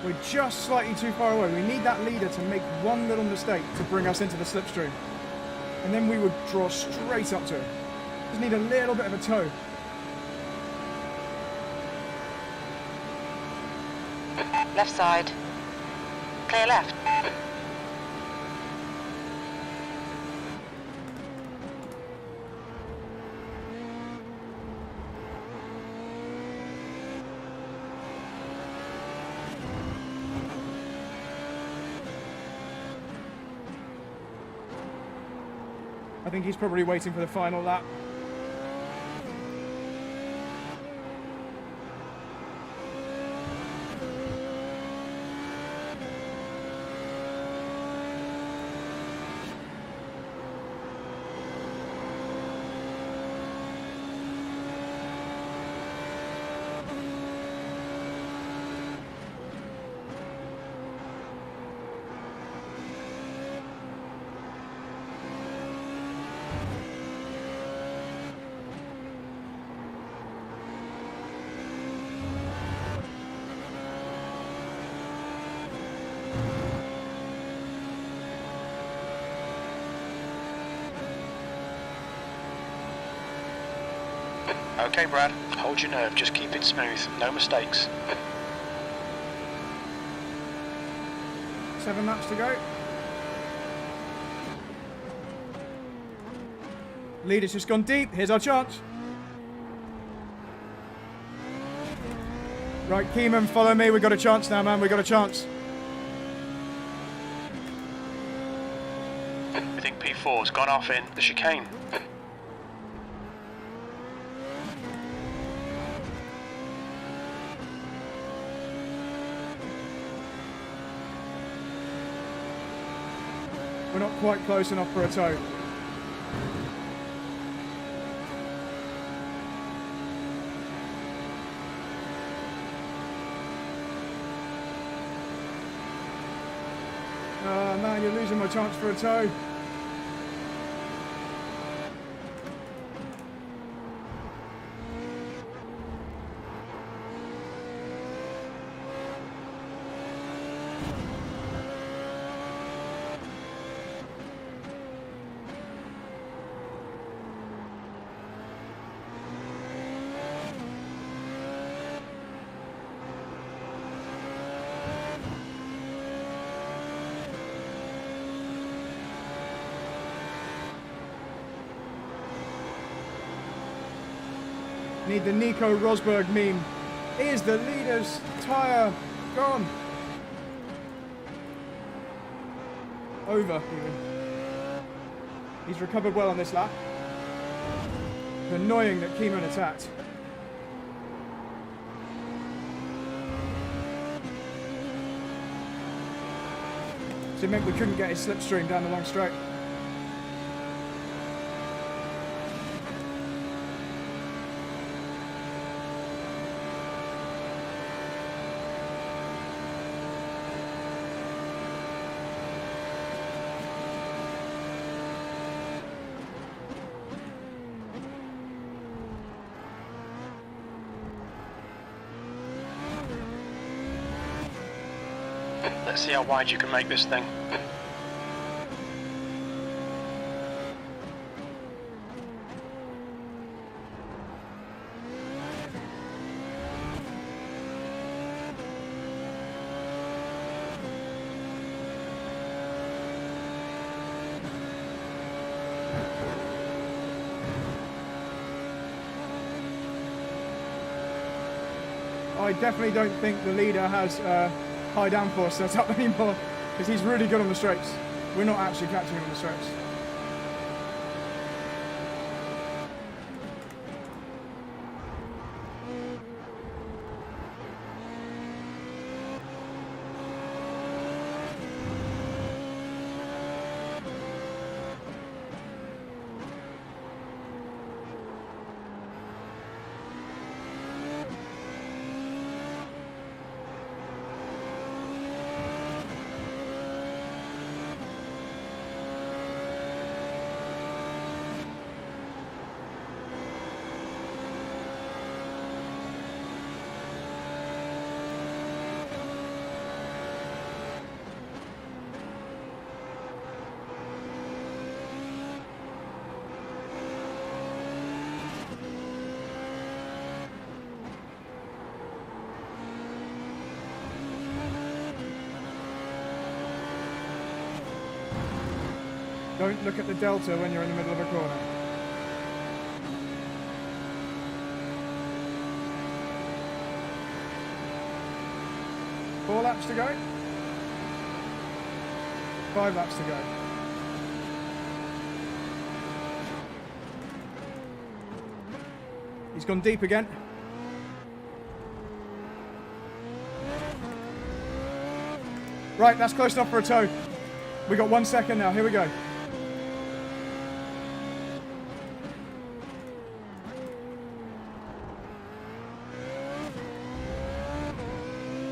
We're just slightly too far away. We need that leader to make one little mistake to bring us into the slipstream. And then we would draw straight up to him. Just need a little bit of a toe. Left side. Clear left. I think he's probably waiting for the final lap. Okay, Brad. Hold your nerve. Just keep it smooth. No mistakes. 7 laps to go. Leader's just gone deep. Here's our chance. Right, Keeman, follow me. We've got a chance now, man. We've got a chance. I think P4's gone off in the chicane. We're We're not quite close enough for a tow. Oh man, you're losing my chance for a tow. Need the Nico Rosberg meme. Is the leader's tyre gone? Over, even. He's recovered well on this lap. It's annoying that Keeman attacked. So it meant we couldn't get his slipstream down the long straight. Let's see how wide you can make this thing. I definitely don't think the leader has high downforce set up anymore, because he's really good on the straights. We're not actually catching him on the straights. Don't look at the delta when you're in the middle of a corner. Four laps to go. 5 laps to go. He's gone deep again. Right, that's close enough for a tow. We got 1 second now. Here we go.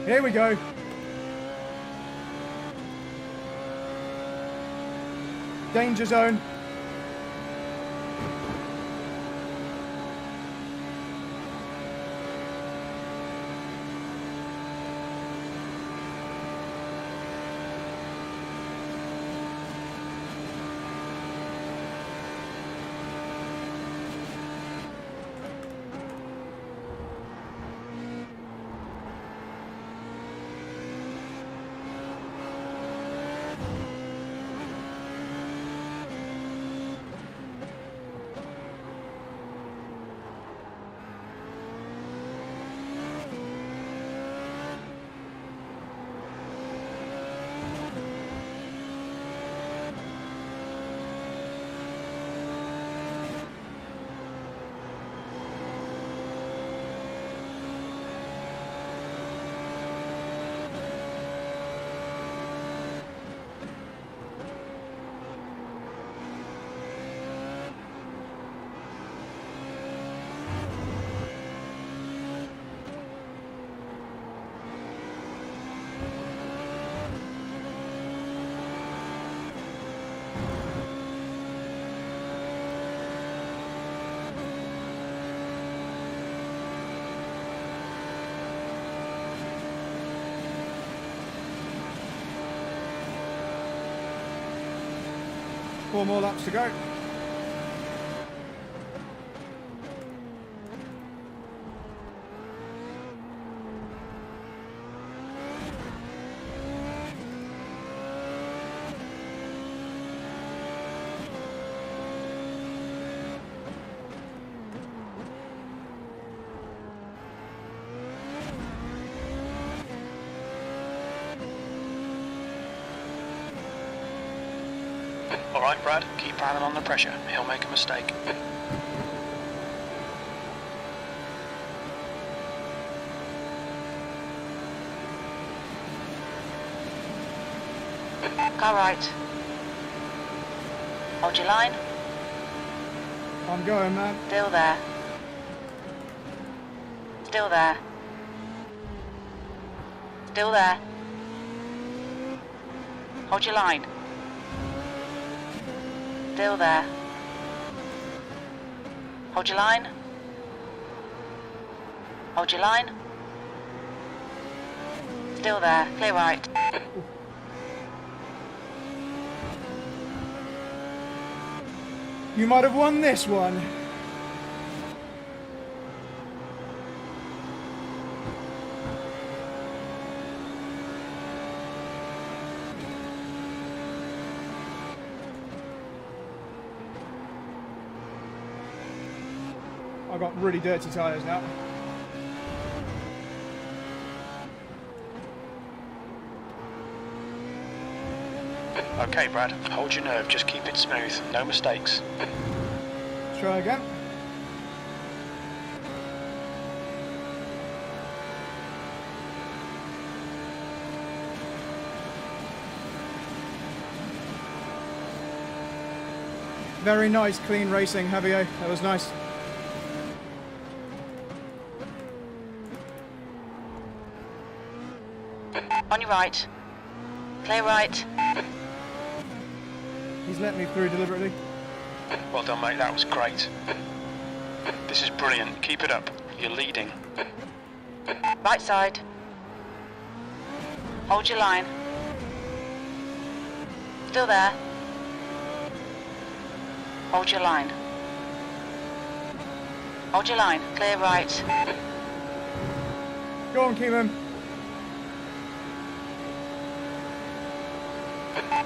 Here we go. Danger zone. 4 more laps to go. Alright, Brad, keep Alan on the pressure. He'll make a mistake. Car right. Hold your line. I'm going, man. Still there. Still there. Still there. Hold your line. Still there. Hold your line. Hold your line. Still there. Clear right. You might have won this one. I got really dirty tyres now. Okay, Brad, hold your nerve. Just keep it smooth. No mistakes. Let's try again. Very nice, clean racing, Javier. That was nice. On your right. Clear right. He's let me through deliberately. Well done, mate. That was great. This is brilliant. Keep it up. You're leading. Right side. Hold your line. Still there. Hold your line. Hold your line. Clear right. Go on, Keeman.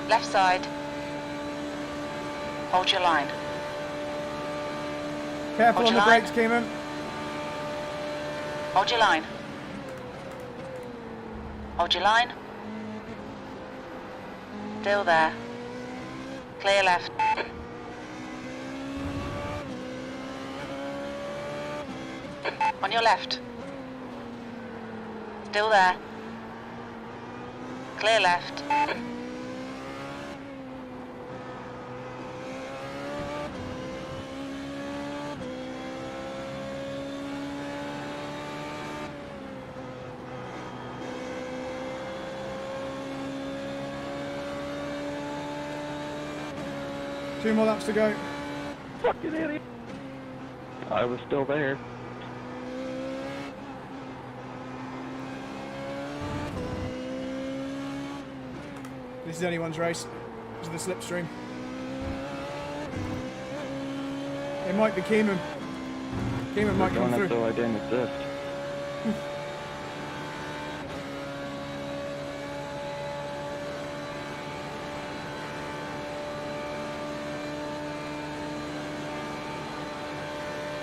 Left side. Hold your line. Careful Hold on your the line. brakes, Keeman. Hold your line. Hold your line. Still there. Clear left. On your left. Still there. Clear left. Two more laps to go. Fucking idiot. I was still there. This is anyone's race. This is the slipstream. It might be Keeman. Keeman might come Doing it through. so I didn't exist.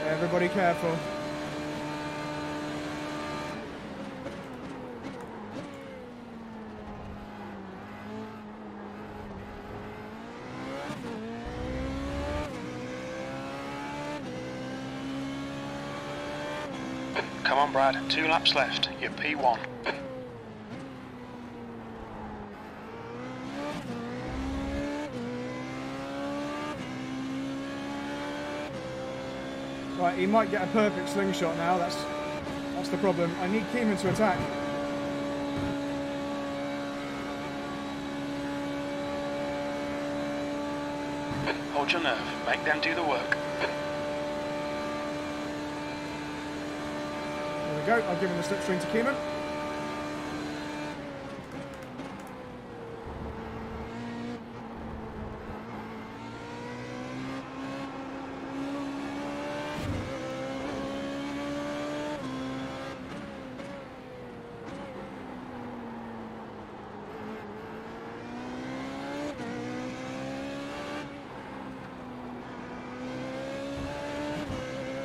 Everybody careful. Come on, Brad. 2 laps left. You're P1. Right, he might get a perfect slingshot now. That's the problem. I need Keeman to attack. Hold your nerve. Make them do the work. There we go. I've given the slipstream to Keeman.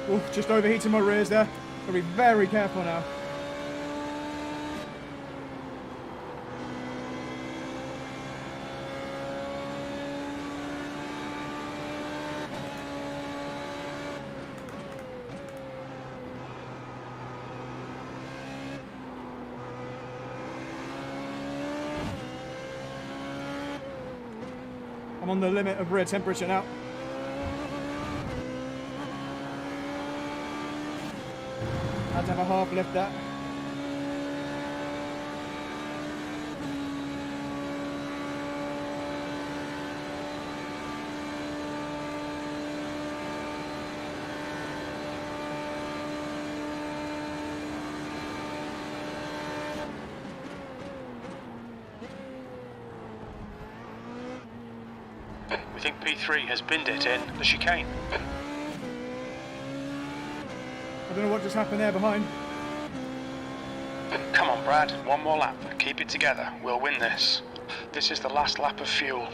Oh, just overheating my rears there. Gotta be very careful now. I'm on the limit of rear temperature now. Had to have a half lift that. We think P3 has binned it in the chicane. I don't know what just happened there behind. Come on, Brad. One more lap. Keep it together. We'll win this. This is the last lap of fuel.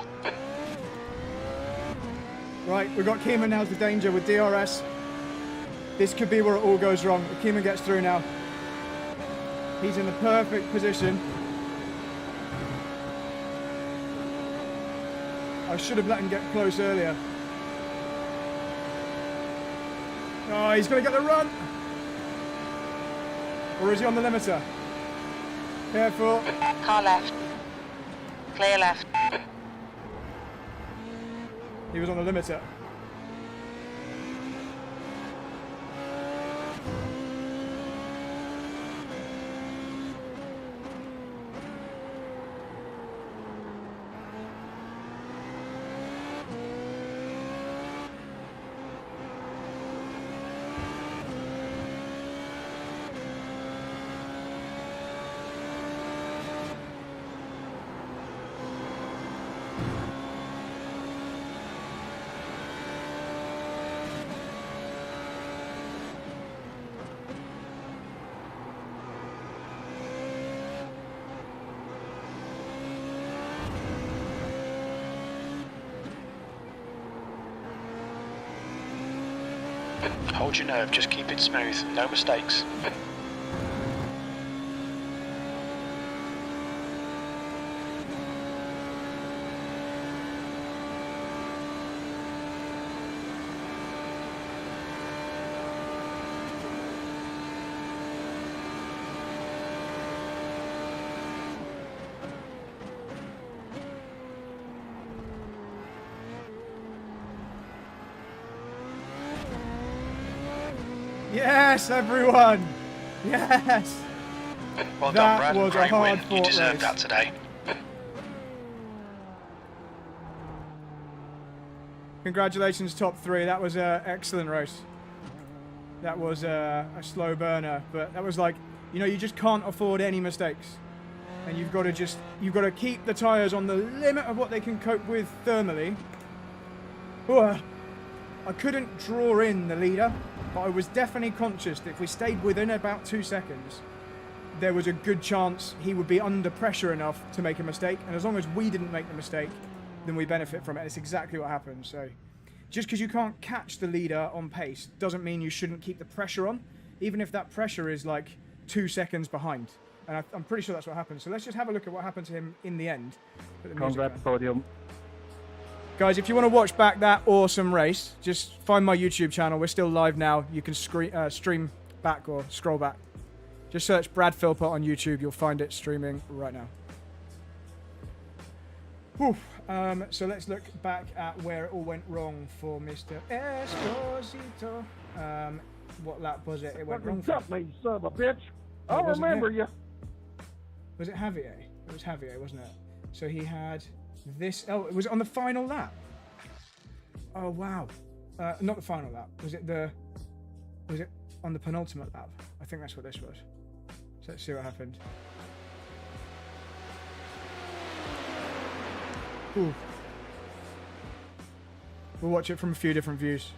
Right, we've got Keeman now's the danger with DRS. This could be where it all goes wrong. If Keeman gets through now. He's in the perfect position. I should have let him get close earlier. Oh, he's going to get the run. Or is he on the limiter? Careful. Car left. Clear left. He was on the limiter. Hold your nerve, just keep it smooth, no mistakes. Yes, everyone! Yes! Well That done, Brad. was a Great win. You hard-fought deserved race. that today. Congratulations, top three. That was an excellent race. That was a slow burner, but that was like, you know, you just can't afford any mistakes. And you've got to keep the tyres on the limit of what they can cope with thermally. Ooh, I couldn't draw in the leader, but I was definitely conscious that if we stayed within about 2 seconds, there was a good chance he would be under pressure enough to make a mistake. And as long as we didn't make the mistake, then we benefit from it. It's exactly what happened. So just because you can't catch the leader on pace doesn't mean you shouldn't keep the pressure on, even if that pressure is like 2 seconds behind. And I'm pretty sure that's what happened. So let's just have a look at what happened to him in the end. Put the music Congrats, on. podium. Guys, if you want to watch back that awesome race, just find my YouTube channel. We're still live now. You can stream back or scroll back. Just search Brad Philpot on YouTube. You'll find it streaming right now. Whew. So let's look back at where it all went wrong for Mr. Esposito. What lap was it? It went wrong Fucking for. tough me, you son of a bitch. Oh, I wasn't remember it? you. Was it Javier? It was Javier, wasn't it? So he had this. Oh, it was on the final lap. Oh wow! Not the final lap. Was it on the penultimate lap? I think that's what this was. So let's see what happened. Ooh. We'll watch it from a few different views.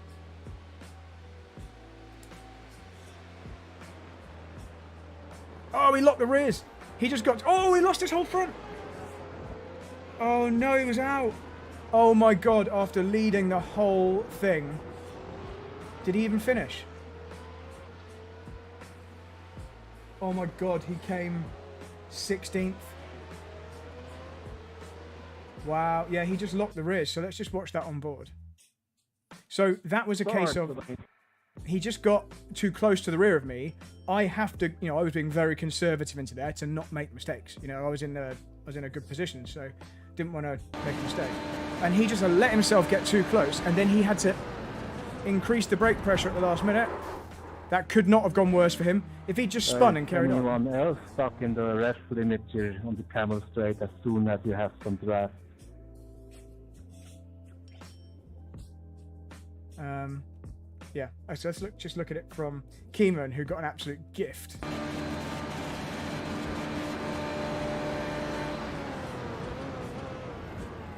Oh, he locked the rears. He just got. Oh, he lost his whole front. Oh no, he was out. Oh my god, after leading the whole thing. Did he even finish? Oh my god, he came 16th. Wow, yeah, he just locked the rear, so let's just watch that on board. So that was a case of he just got too close to the rear of me. I have to, you know, I was being very conservative into there to not make mistakes. You know, I was in a good position, so didn't want to make a mistake. And he just let himself get too close, and then he had to increase the brake pressure at the last minute. That could not have gone worse for him if he just spun and carried on. Anyone else stuck in the rest limit here on the Camel Straight as soon as you have some draft? Yeah, so let's just look at it from Keeman, who got an absolute gift.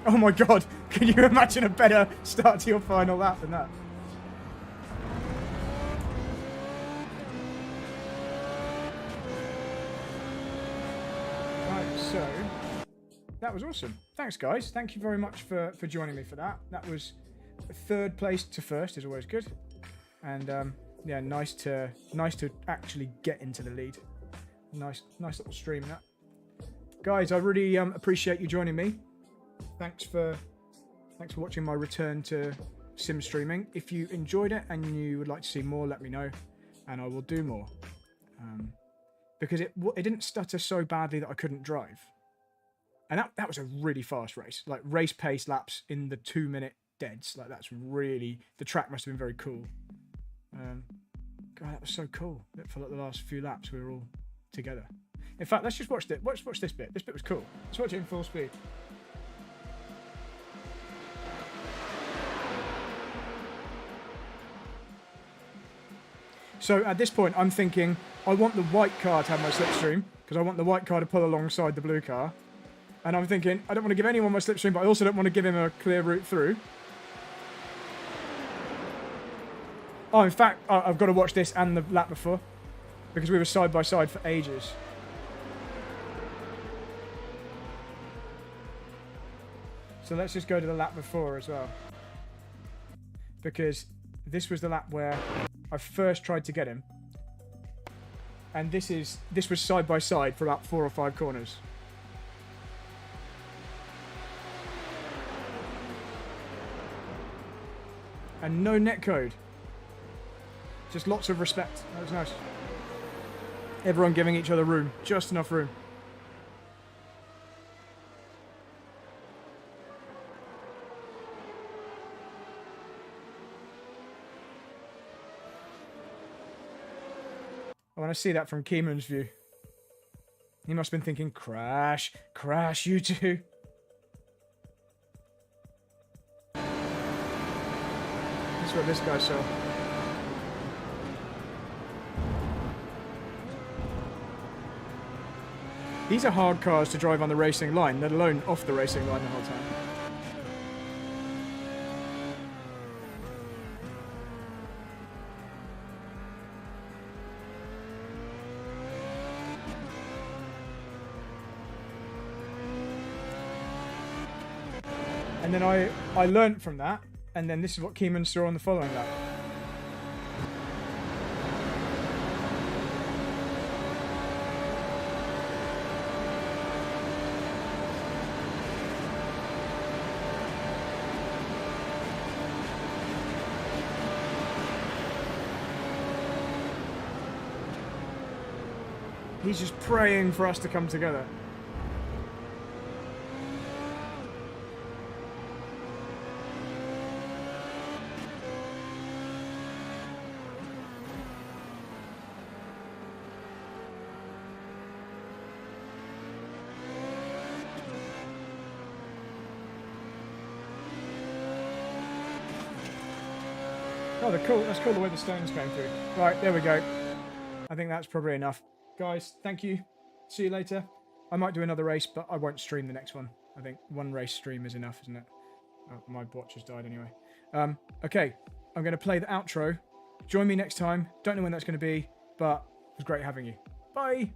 Oh my god, can you imagine a better start to your final lap than that? Right, so that was awesome. Thanks, guys. Thank you very much for joining me for that. That was third place to first is always good. And yeah, nice to actually get into the lead. Nice little stream that. Guys, I really appreciate you joining me. Thanks for watching my return to sim streaming. If you enjoyed it and you would like to see more, let me know, and I will do more. Because it didn't stutter so badly that I couldn't drive, and that was a really fast race, like race pace laps in the 2-minute deads. Like that's really, the track must have been very cool. God, that was so cool. For like the last few laps, we were all together. In fact, let's just watch this. Watch this bit. This bit was cool. Let's watch it in full speed. So at this point, I'm thinking, I want the white car to have my slipstream, because I want the white car to pull alongside the blue car. And I'm thinking, I don't want to give anyone my slipstream, but I also don't want to give him a clear route through. Oh, in fact, I've got to watch this and the lap before, because we were side by side for ages. So let's just go to the lap before as well, because this was the lap where I first tried to get him, and this was side by side for about 4 or 5 corners. And no netcode. Just lots of respect. That was nice. Everyone giving each other room. Just enough room. I want to see that from Keeman's view. He must have been thinking, crash, crash, you two. This is what this guy saw. These are hard cars to drive on the racing line, let alone off the racing line the whole time. And then I learnt from that, and then this is what Keeman saw on the following lap. He's just praying for us to come together. Oh, they're cool. That's cool the way the stones came through. Right, there we go. I think that's probably enough. Guys, thank you. See you later. I might do another race, but I won't stream the next one. I think one race stream is enough, isn't it? Oh, my watch has died anyway. Okay, I'm going to play the outro. Join me next time. Don't know when that's going to be, but it was great having you. Bye!